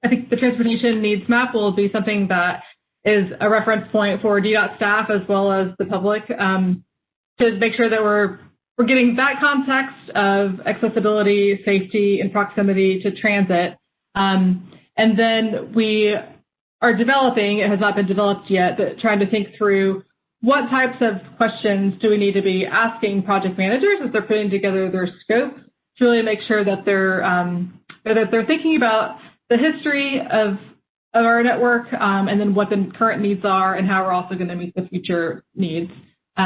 S1: I think the transportation needs map will be something that is a reference point for DDOT staff as well as the public to make sure that we're getting that context of accessibility, safety, and proximity to transit. And then we are developing, it has not been developed yet, but trying to think through what types of questions do we need to be asking project managers as they're putting together their scope to really make sure that they're thinking about the history of our network and then what the current needs are and how we're also going to meet the future needs. So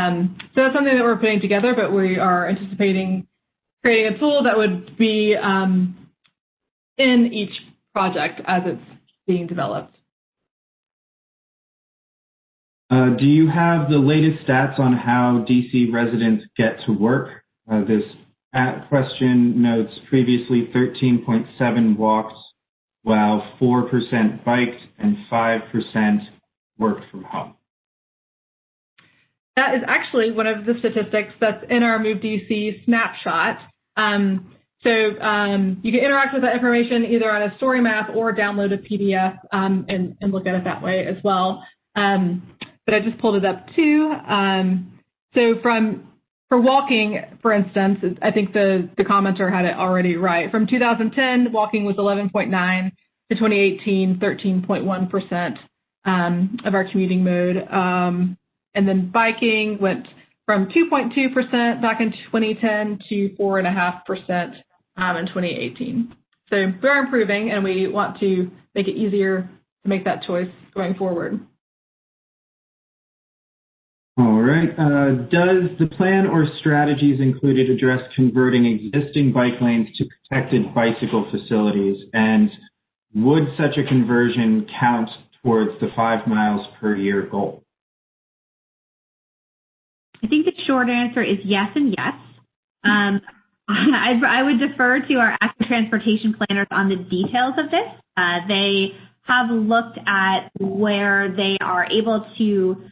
S1: that's something that we're putting together, but we are anticipating creating a tool that would be in each project as it's being developed.
S2: Do you have the latest stats on how DC residents get to work? This question notes previously 13.7 walked, while 4% biked and 5% worked from home.
S1: That is actually one of the statistics that's in our moveDC snapshot. So you can interact with that information either on a story map or download a PDF and look at it that way as well. But I just pulled it up too. So for walking, for instance, I think the commenter had it already right. From 2010, walking was 11.9 to 2018, 13.1% of our commuting mode. And then biking went from 2.2% back in 2010 to 4.5% in 2018. So we're improving, and we want to make it easier to make that choice going forward.
S2: All right. Does the plan or strategies included address converting existing bike lanes to protected bicycle facilities? And would such a conversion count towards the 5 miles per year goal?
S3: I think the short answer is yes and yes. I would defer to our active transportation planners on the details of this. They have looked at where they are able to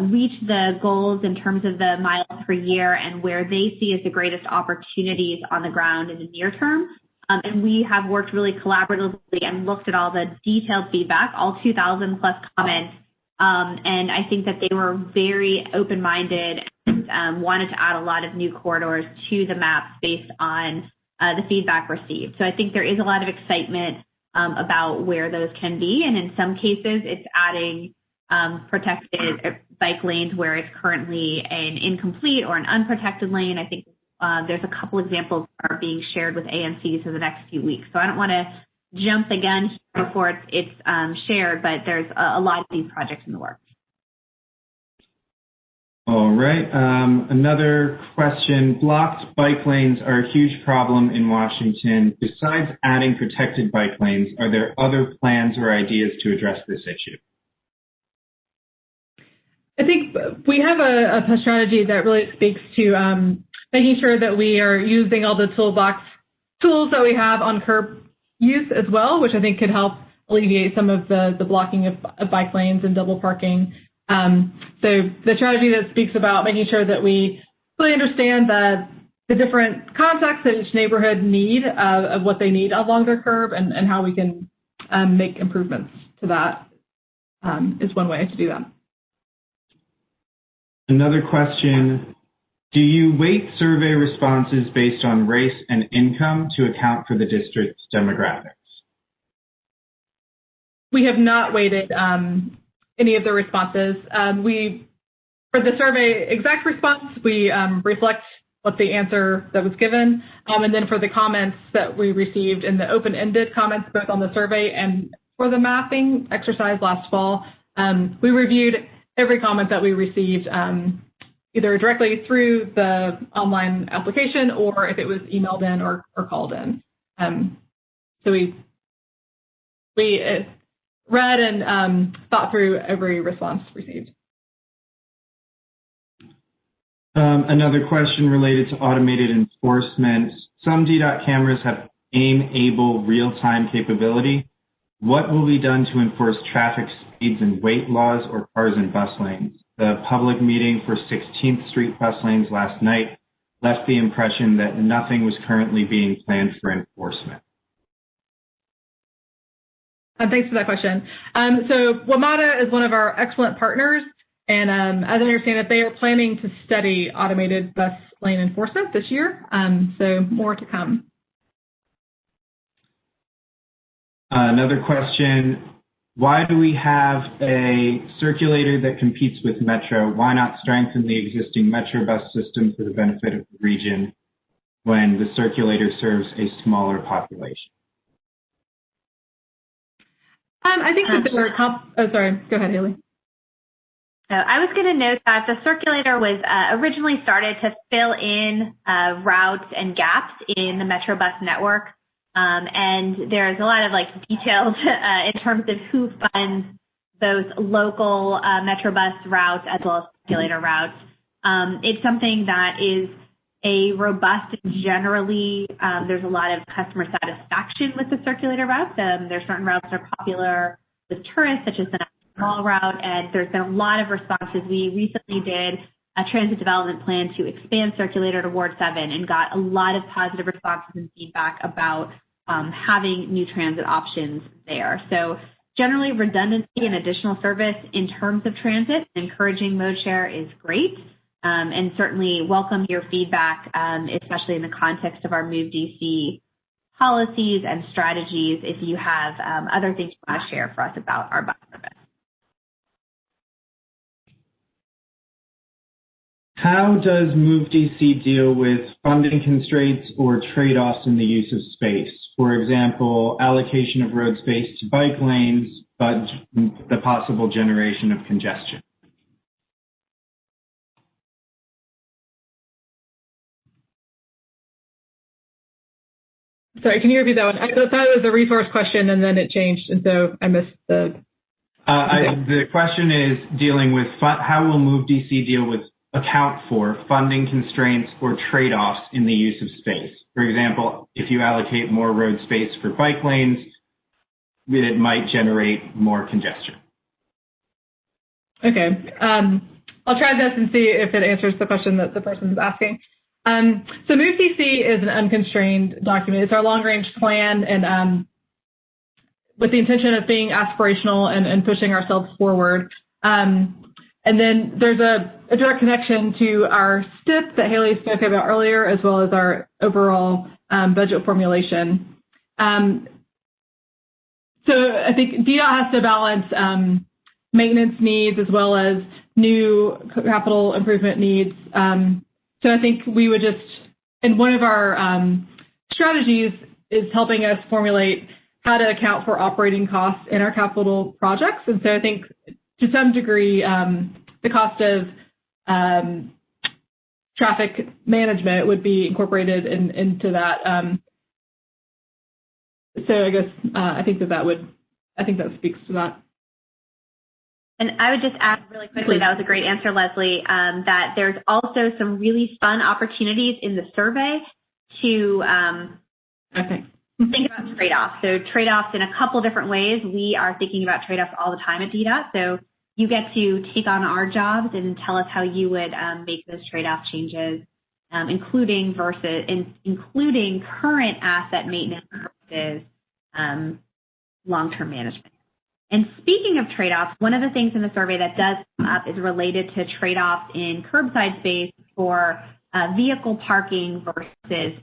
S3: reach the goals in terms of the miles per year and where they see as the greatest opportunities on the ground in the near term. And we have worked really collaboratively and looked at all the detailed feedback, all 2,000 plus comments. And I think that they were very open-minded and wanted to add a lot of new corridors to the maps based on the feedback received. So I think there is a lot of excitement about where those can be. And in some cases, it's adding protected bike lanes where it's currently an incomplete or an unprotected lane. I think there's a couple examples that are being shared with AMCs in the next few weeks. So I don't want to jump the gun before it's shared, but there's a lot of these projects in the works.
S2: All right. Another question. Blocked bike lanes are a huge problem in Washington. Besides adding protected bike lanes, are there other plans or ideas to address this issue?
S1: I think we have a strategy that really speaks to making sure that we are using all the toolbox tools that we have on curb use as well, which I think could help alleviate some of the blocking of bike lanes and double parking. So the strategy that speaks about making sure that we really understand the different contexts that each neighborhood need of what they need along their curb and how we can make improvements to that is one way to do that.
S2: Another question. Do you weight survey responses based on race and income to account for the district's demographics?
S1: We have not weighted any of the responses. For the survey exact response, we reflect what the answer that was given. And then for the comments that we received in the open-ended comments, both on the survey and for the mapping exercise last fall, we reviewed every comment that we received, either directly through the online application or if it was emailed in or called in. So we read and thought through every response received.
S2: Another question related to automated enforcement. Some DDOT cameras have aim-able real-time capability. What will be done to enforce traffic speeds and weight laws or cars and bus lanes? The public meeting for 16th Street bus lanes last night left the impression that nothing was currently being planned for enforcement.
S1: Thanks for that question. So WMATA is one of our excellent partners, and as I understand it, they are planning to study automated bus lane enforcement this year, so more to come.
S2: Another question, why do we have a circulator that competes with Metro? Why not strengthen the existing Metro bus system for the benefit of the region when the circulator serves a smaller population?
S1: I think that there are, oh, sorry, go ahead, Haley.
S3: I was going to note that the circulator was originally started to fill in routes and gaps in the Metro bus network. And there's a lot of details in terms of who funds those local Metro bus routes as well as circulator routes. It's something that is a robust and generally there's a lot of customer satisfaction with the circulator routes. There's certain routes that are popular with tourists, such as the Mall route, and there's been a lot of responses. We recently did a transit development plan to expand circulator to Ward 7 and got a lot of positive responses and feedback about having new transit options there. So generally redundancy and additional service in terms of transit, encouraging mode share is great, and certainly welcome your feedback, especially in the context of our moveDC policies and strategies if you have other things you want to share for us about our bus service.
S2: How does moveDC deal with funding constraints or trade-offs in the use of space? For example, allocation of road space to bike lanes, but the possible generation of congestion.
S1: Sorry, can you repeat that one? I thought it was a resource question and then it changed, and so I missed the...
S2: The question is dealing with how will moveDC deal with account for funding constraints or trade-offs in the use of space. For example, if you allocate more road space for bike lanes, it might generate more congestion.
S1: Okay. I'll try this and see if it answers the question that the person is asking. So moveDC is an unconstrained document. It's our long-range plan, and with the intention of being aspirational and pushing ourselves forward. And then there's a direct connection to our STIP that Haley spoke about earlier, as well as our overall budget formulation. So I think DDOT has to balance maintenance needs as well as new capital improvement needs. So I think we would just, and one of our strategies is helping us formulate how to account for operating costs in our capital projects. And so I think to some degree, the cost of traffic management would be incorporated into that. So I guess I think that speaks to that.
S3: And I would just add really quickly, that was a great answer, Leslie, that there's also some really fun opportunities in the survey to think about trade-offs. So trade-offs in a couple different ways. We are thinking about trade-offs all the time at DDOT. So you get to take on our jobs and tell us how you would make those trade-off changes, including current asset maintenance versus long-term management. And speaking of trade-offs, one of the things in the survey that does come up is related to trade-offs in curbside space for vehicle parking versus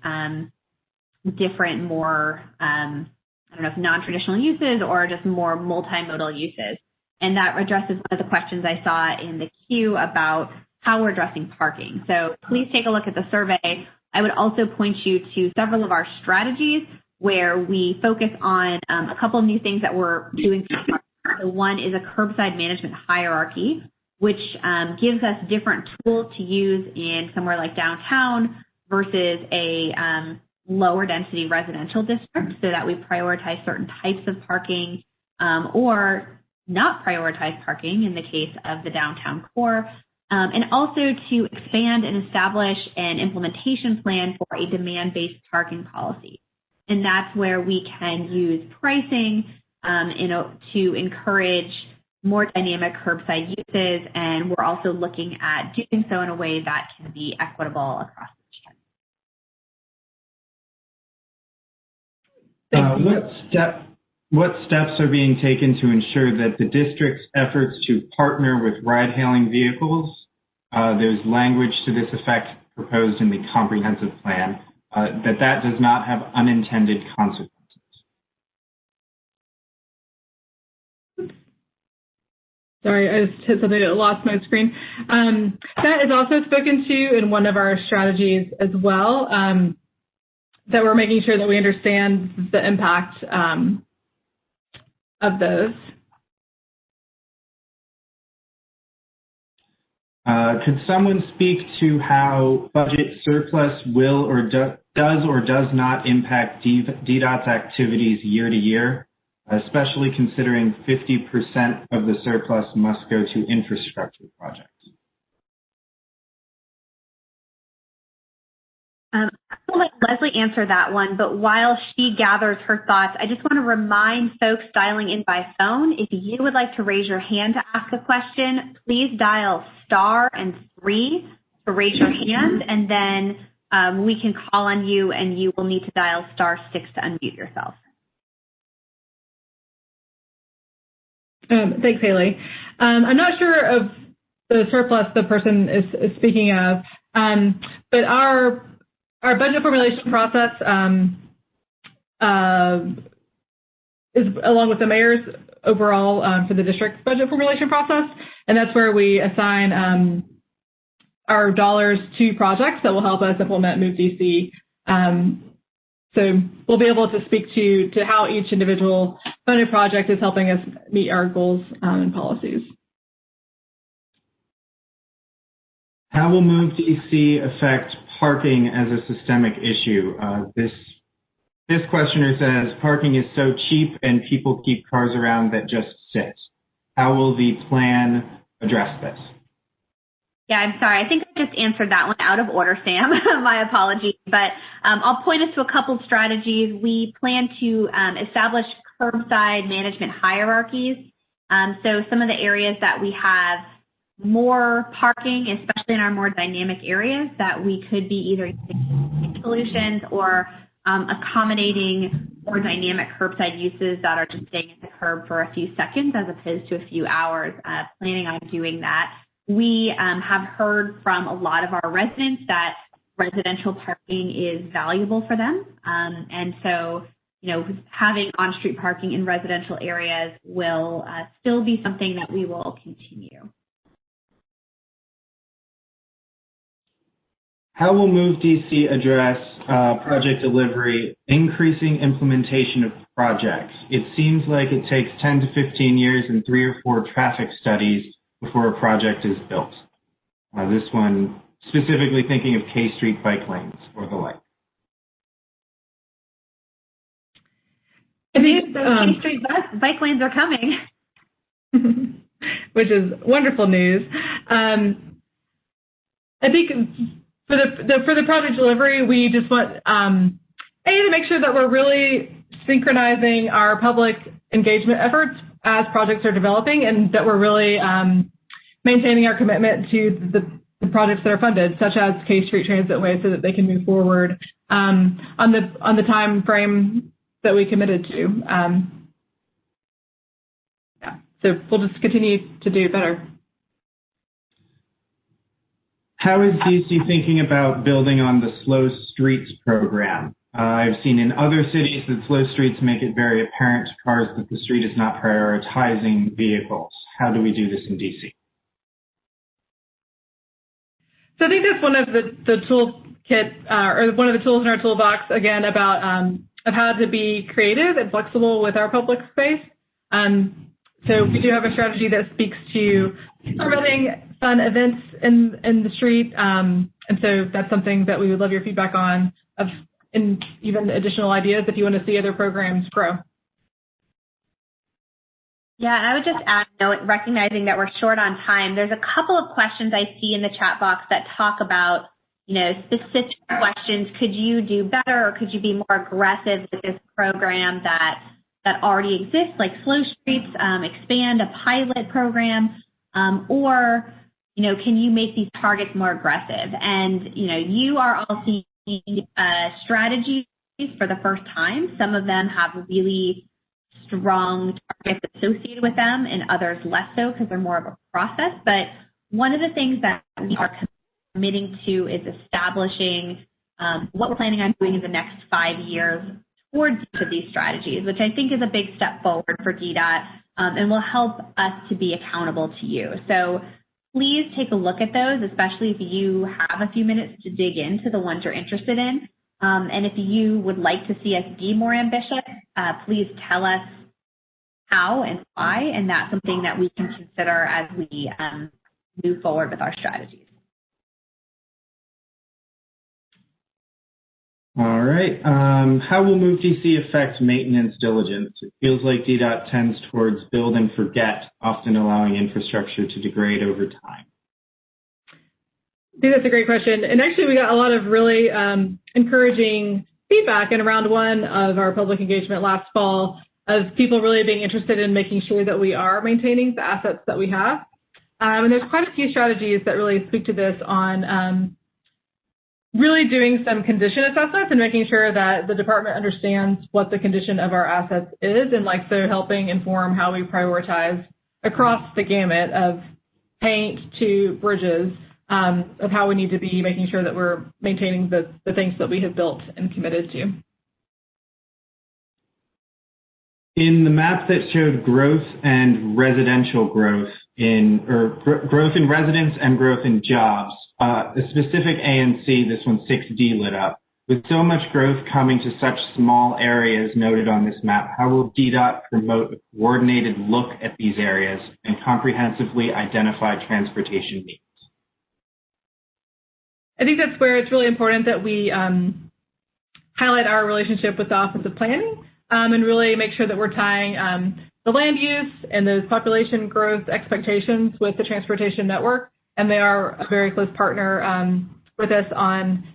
S3: different, more, I don't know if non-traditional uses or just more multimodal uses. And that addresses one of the questions I saw in the queue about how we're addressing parking. So please take a look at the survey. I would also point you to several of our strategies where we focus on a couple of new things that we're doing. So one is a curbside management hierarchy, which gives us different tools to use in somewhere like downtown versus a lower density residential district, so that we prioritize certain types of parking or not prioritize parking in the case of the downtown core. and also to expand and establish an implementation plan for a demand-based parking policy. And that's where we can use pricing to encourage more dynamic curbside uses, and we're also looking at doing so in a way that can be equitable across the district.
S2: What steps are being taken to ensure that the district's efforts to partner with ride-hailing vehicles, there's language to this effect proposed in the comprehensive plan, that does not have unintended consequences?
S1: Sorry, I just hit something that lost my screen. That is also spoken to in one of our strategies as well, that we're making sure that we understand the impact of those.
S2: Could someone speak to how budget surplus will or does not impact DDOT's activities year to year, especially considering 50% of the surplus must go to infrastructure projects?
S3: I'll let Leslie answer that one, but while she gathers her thoughts, I just want to remind folks dialing in by phone, if you would like to raise your hand to ask a question, please dial star and 3 to raise your hand, and then we can call on you, and you will need to dial star 6 to unmute yourself.
S1: Thanks, Haley. I'm not sure of the surplus the person is speaking of, but our budget formulation process is along with the mayor's overall for the district's budget formulation process, and that's where we assign our dollars to projects that will help us implement moveDC. So we'll be able to speak to how each individual funded project is helping us meet our goals and policies.
S2: How will moveDC affect parking as a systemic issue? This questioner says parking is so cheap and people keep cars around that just sit. How will the plan address this?
S3: Yeah, I'm sorry. I think I just answered that one out of order, Sam. My apologies. But I'll point us to a couple strategies. We plan to establish curbside management hierarchies. So some of the areas that we have more parking, especially in our more dynamic areas, that we could be either using solutions or accommodating more dynamic curbside uses that are just staying at the curb for a few seconds as opposed to a few hours, planning on doing that. We have heard from a lot of our residents that residential parking is valuable for them. And so, having on-street parking in residential areas will still be something that we will continue.
S2: How will moveDC address project delivery, increasing implementation of projects? It seems like it takes 10 to 15 years and 3 or 4 traffic studies before a project is built. This one specifically thinking of K Street bike lanes or the like.
S3: I think K Street bike lanes are coming.
S1: Which is wonderful news. I think for the project delivery, we just want to make sure that we're really synchronizing our public engagement efforts as projects are developing, and that we're really maintaining our commitment to the projects that are funded, such as K Street Transitway, so that they can move forward on the time frame that we committed to. So we'll just continue to do better.
S2: How is DC thinking about building on the Slow Streets program? I've seen in other cities that slow streets make it very apparent to cars that the street is not prioritizing vehicles. How do we do this in DC?
S1: So I think that's one of the toolkit, or one of the tools in our toolbox, again, about of how to be creative and flexible with our public space. So we do have a strategy that speaks to permitting fun events in the street. And so that's something that we would love your feedback on, and even additional ideas if you want to see other programs grow.
S3: Yeah, and I would just add, recognizing that we're short on time, there's a couple of questions I see in the chat box that talk about, specific questions. Could you do better, or could you be more aggressive with this program that already exists, like Slow Streets, expand a pilot program, or, can you make these targets more aggressive? And, you are all seeing strategies for the first time. Some of them have really strong targets associated with them, and others less so because they're more of a process. But one of the things that we are committing to is establishing what we're planning on doing in the next 5 years towards each of these strategies, which I think is a big step forward for DDOT and will help us to be accountable to you. So please take a look at those, especially if you have a few minutes to dig into the ones you're interested in. And if you would like to see us be more ambitious, please tell us how and why, and that's something that we can consider as we move forward with our strategies.
S2: All right. How will moveDC affect maintenance diligence? It feels like DDOT tends towards build and forget, often allowing infrastructure to degrade over time.
S1: I think that's a great question. And actually, we got a lot of really encouraging feedback in round one of our public engagement last fall of people really being interested in making sure that we are maintaining the assets that we have. And there's quite a few strategies that really speak to this on really doing some condition assessments and making sure that the department understands what the condition of our assets is, and so helping inform how we prioritize across the gamut of paint to bridges, of how we need to be making sure that we're maintaining the things that we have built and committed to.
S2: In the map that showed growth and residential growth growth in residents and growth in jobs, a specific ANC, this one 6D, lit up. With so much growth coming to such small areas noted on this map, how will DDOT promote a coordinated look at these areas and comprehensively identify transportation needs?
S1: I think that's where it's really important that we highlight our relationship with the Office of Planning and really make sure that we're tying the land use and those population growth expectations with the transportation network. And they are a very close partner with us on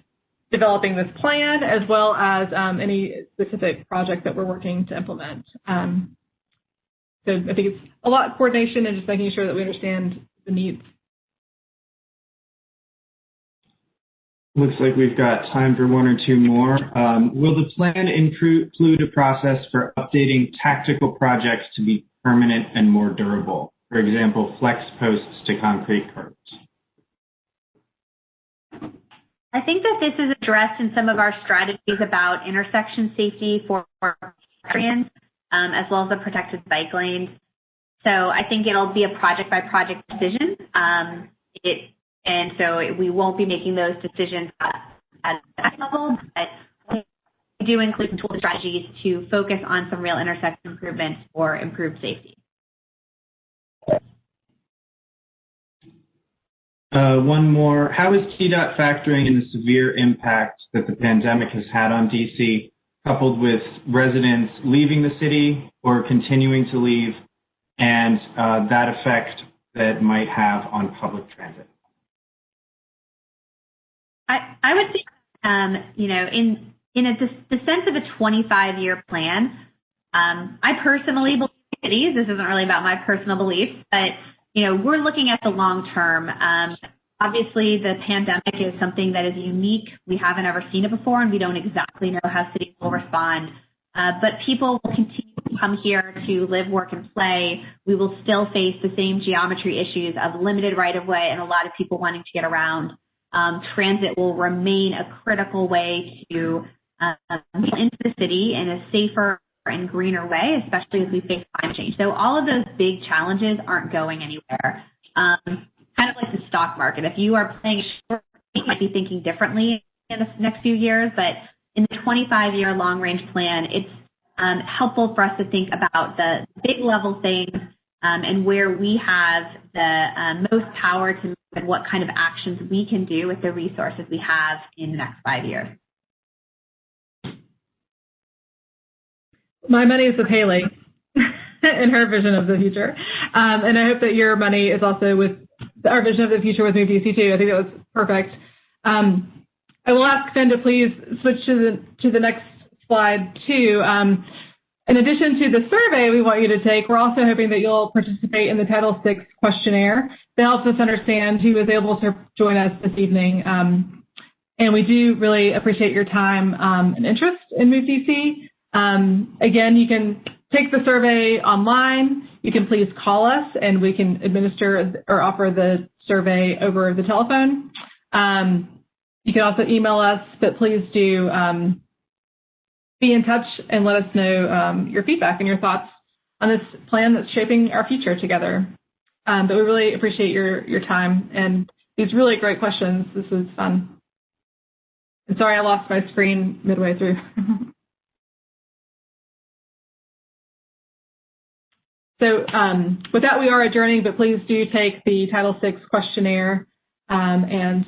S1: developing this plan, as well as any specific project that we're working to implement. So I think it's a lot of coordination and just making sure that we understand the needs.
S2: Looks like we've got time for one or two more. Will the plan include a process for updating tactical projects to be permanent and more durable? For example, flex posts to concrete curbs.
S3: I think that this is addressed in some of our strategies about intersection safety for pedestrians, as well as the protected bike lanes. So I think it'll be a project-by-project decision. And so we won't be making those decisions at that level, but we do include tool strategies to focus on some real intersection improvements for improved safety.
S2: One more. How is TDOT factoring in the severe impact that the pandemic has had on DC, coupled with residents leaving the city or continuing to leave, and that effect that might have on public transit?
S3: I would say, in the sense of a 25-year plan, I personally believe cities. This isn't really about my personal beliefs, but we're looking at the long term. Obviously, the pandemic is something that is unique. We haven't ever seen it before, and we don't exactly know how cities will respond. But people will continue to come here to live, work, and play. We will still face the same geometry issues of limited right-of-way and a lot of people wanting to get around. Transit will remain a critical way to get into the city in a safer and greener way, especially as we face climate change. So all of those big challenges aren't going anywhere. Kind of like the stock market. If you are playing short, you might be thinking differently in the next few years, but in the 25-year long-range plan, it's helpful for us to think about the big level things and where we have the most power to move and what kind of actions we can do with the resources we have in the next 5 years. My money is with Haley.
S1: in her vision of the future. And I hope that your money is also with our vision of the future with moveDC too. I think that was perfect. I will ask Finn to please switch to the next slide too. In addition to the survey we want you to take, we're also hoping that you'll participate in the Title VI questionnaire that helps us understand who was able to join us this evening. And we do really appreciate your time and interest in moveDC. Again, you can take the survey online. You can please call us and we can administer or offer the survey over the telephone. You can also email us, but please do be in touch and let us know your feedback and your thoughts on this plan that's shaping our future together. But we really appreciate your time and these really great questions. This was fun. And sorry, I lost my screen midway through. So with that, we are adjourning, but please do take the Title VI questionnaire, and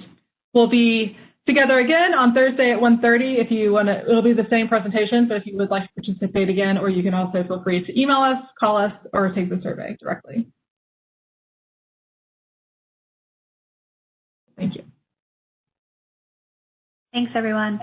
S1: we'll be together again on Thursday at 1:30 if you want to. It'll be the same presentation, but if you would like to participate again, or you can also feel free to email us, call us, or take the survey directly. Thank you.
S3: Thanks, everyone.